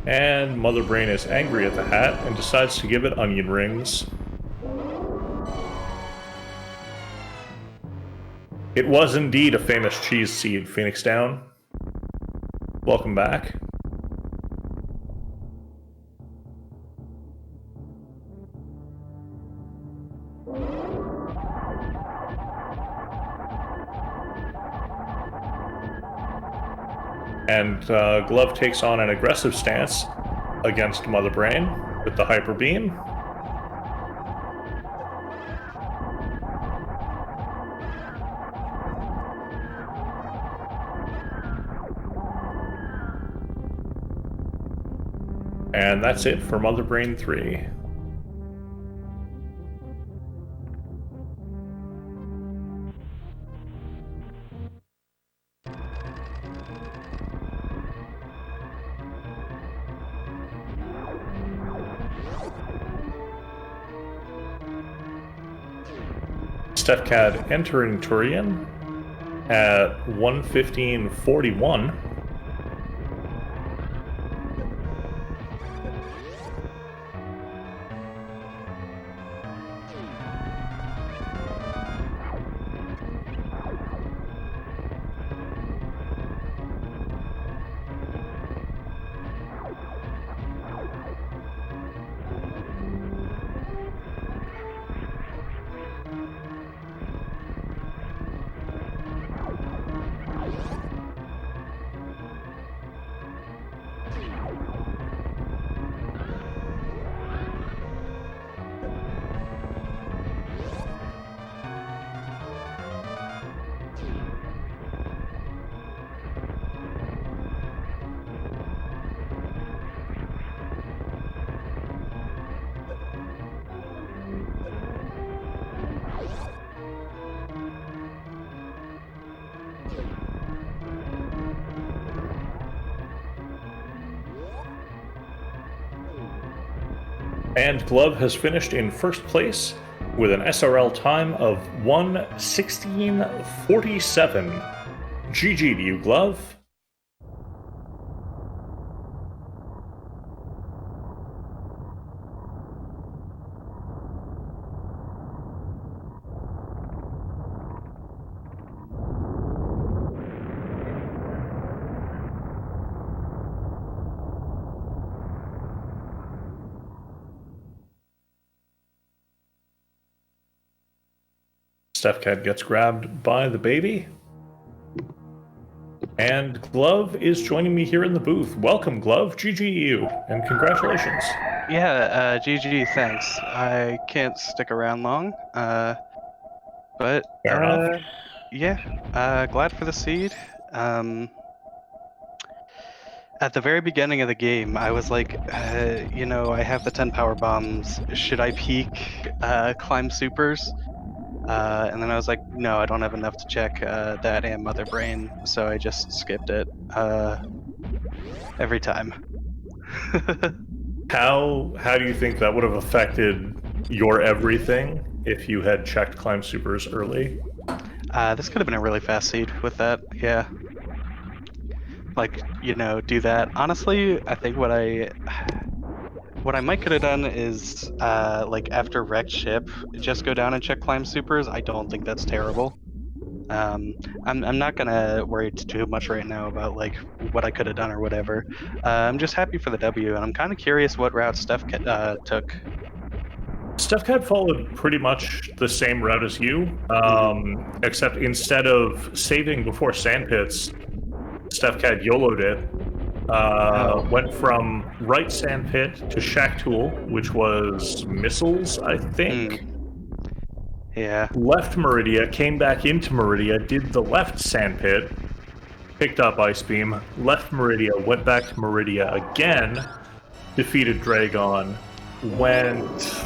And Mother Brain is angry at the hat and decides to give it onion rings. It was indeed a famous cheese seed, Phoenix Down. Welcome back. And Glove takes on an aggressive stance against Mother Brain with the Hyper Beam. And that's it for Mother Brain 3. Stefcad entering Turian at 1:15:41. And Glove has finished in first place with an SRL time of 1:16:47. GG to you, Glove. Stefcad gets grabbed by the baby. And Glove is joining me here in the booth. Welcome, Glove. GGU, and congratulations. Yeah, GG, thanks. I can't stick around long, but Fair enough. yeah, glad for the seed. At the very beginning of the game, I was like, I have the 10 power bombs. Should I peek climb supers? And then I was like, no, I don't have enough to check that and Mother Brain, so I just skipped it every time. How do you think that would have affected your everything if you had checked climb supers early? This could have been a really fast seed with that, yeah. Like, do that. Honestly, I think what I might could have done is like after wrecked ship, just go down and check climb supers. I don't think that's terrible. I'm not gonna worry too much right now about like what I could have done or whatever. I'm just happy for the W, and I'm kind of curious what route Steph took. Stefcad followed pretty much the same route as you, except instead of saving before sandpits, Stefcad YOLO'd it. Went from right sandpit to shack tool, which was missiles, I think. Yeah. Left Meridia, came back into Meridia, did the left sandpit, picked up Ice Beam, left Meridia, went back to Meridia again, defeated Dragon, went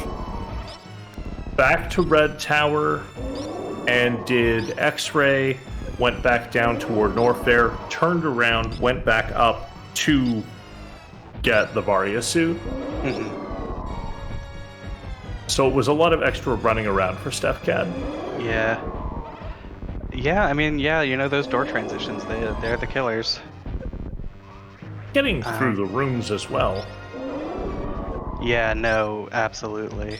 back to Red Tower and did X-Ray, went back down toward North there, turned around, went back up to get the Varia suit. So it was a lot of extra running around for Stefcad. Yeah. Yeah, I mean, yeah, those door transitions, they're the killers. Getting through the rooms as well. Yeah, no, absolutely.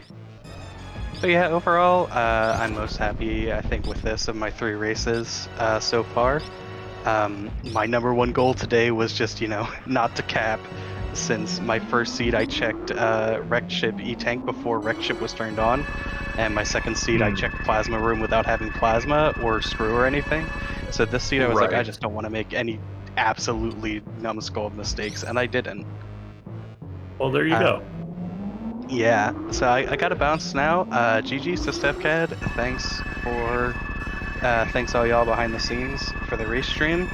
But yeah, overall, I'm most happy, I think, with this of my 3 races so far. My number 1 goal today was just, not to cap, since my first seed I checked wrecked ship E-Tank before wrecked ship was turned on, and my second seed I checked plasma room without having plasma or screw or anything. So this seed I was like, I just don't want to make any absolutely numbskull mistakes, and I didn't. Well, there you go. Yeah, so I got a bounce now. GG's to Stefcad. Thanks all y'all behind the scenes for the race stream.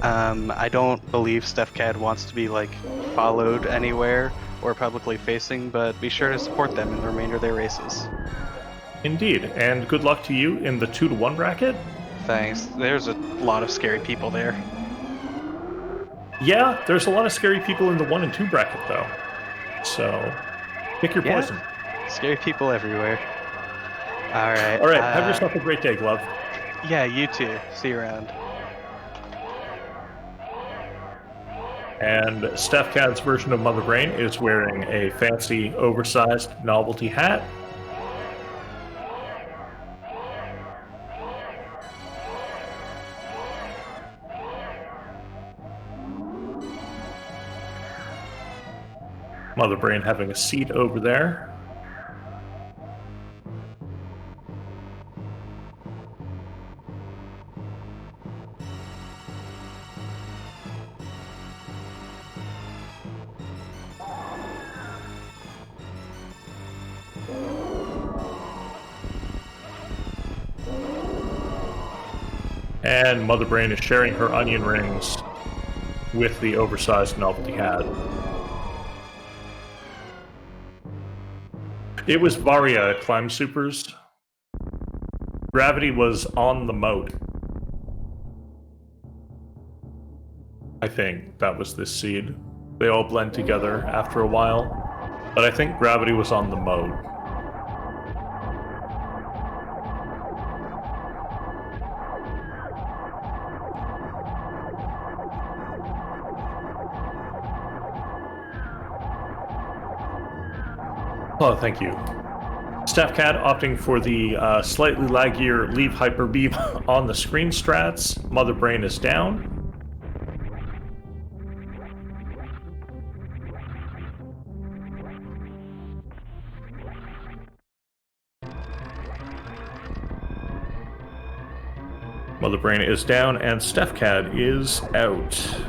I don't believe Stefcad wants to be like followed anywhere or publicly facing, but be sure to support them in the remainder of their races. Indeed, and good luck to you in the 2-to-1 bracket. Thanks. There's a lot of scary people there. Yeah, there's a lot of scary people in the 1 and 2 bracket though. So pick your poison. Scary people everywhere. All right. All right. Have yourself a great day, Glove. Yeah, you too. See you around. And Stefcad's version of Mother Brain is wearing a fancy, oversized novelty hat. Mother Brain having a seat over there. And Mother Brain is sharing her onion rings with the oversized novelty hat. It was Varia at Climb Supers. Gravity was on the moat. I think that was this seed. They all blend together after a while. But I think gravity was on the mode. Oh, thank you. Stefcad opting for the slightly laggier leave hyper beam on the screen strats. Mother Brain is down. Mother Brain is down, and Stefcad is out.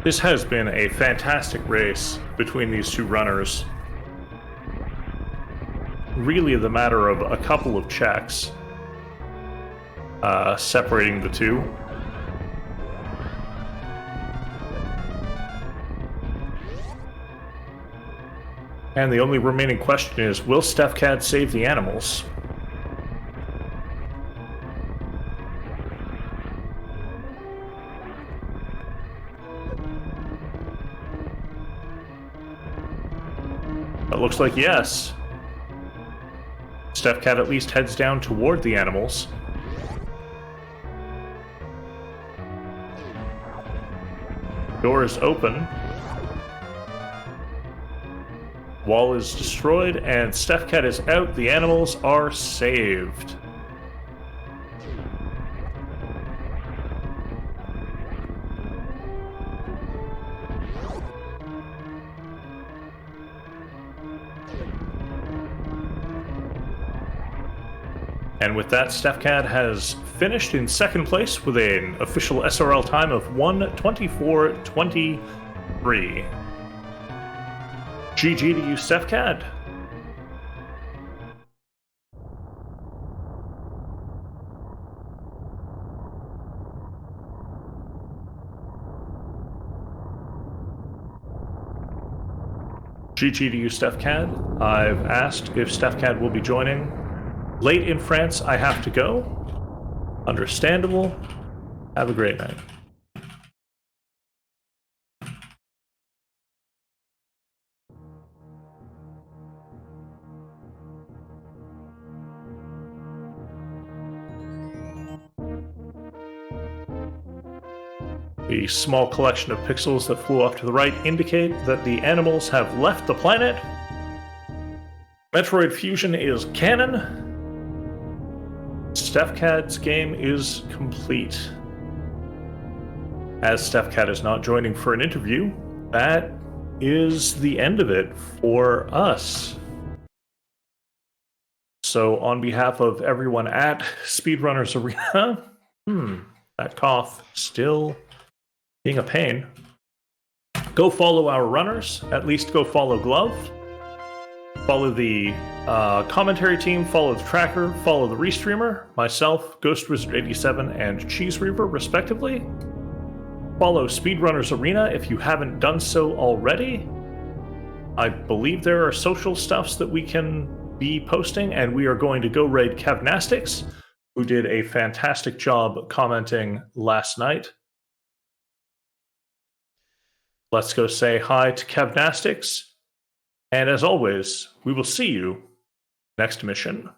This has been a fantastic race between these two runners. Really the matter of a couple of checks separating the two. And the only remaining question is, will Stefcad save the animals? It looks like yes. Stefcad at least heads down toward the animals. Door is open. Wall is destroyed, and Stefcad is out. The animals are saved. And with that, Stefcad has finished in second place with an official SRL time of 1:24:23. GG to you, Stefcad. GG to you, Stefcad. I've asked if Stefcad will be joining. Late in France, I have to go. Understandable. Have a great night. The small collection of pixels that flew off to the right indicate that the animals have left the planet. Metroid Fusion is canon. Stefcad's game is complete. As Stefcad is not joining for an interview, that is the end of it for us. So on behalf of everyone at Speedrunners Arena, that cough still being a pain. Go follow our runners, at least go follow Glove. Follow the commentary team, follow the tracker, follow the restreamer, myself, Ghost Wizard 87, and Cheese Reaver, respectively. Follow Speedrunners Arena if you haven't done so already. I believe there are social stuffs that we can be posting, and we are going to go raid Kevnastics, who did a fantastic job commenting last night. Let's go say hi to Kevnastics. And as always, we will see you next mission.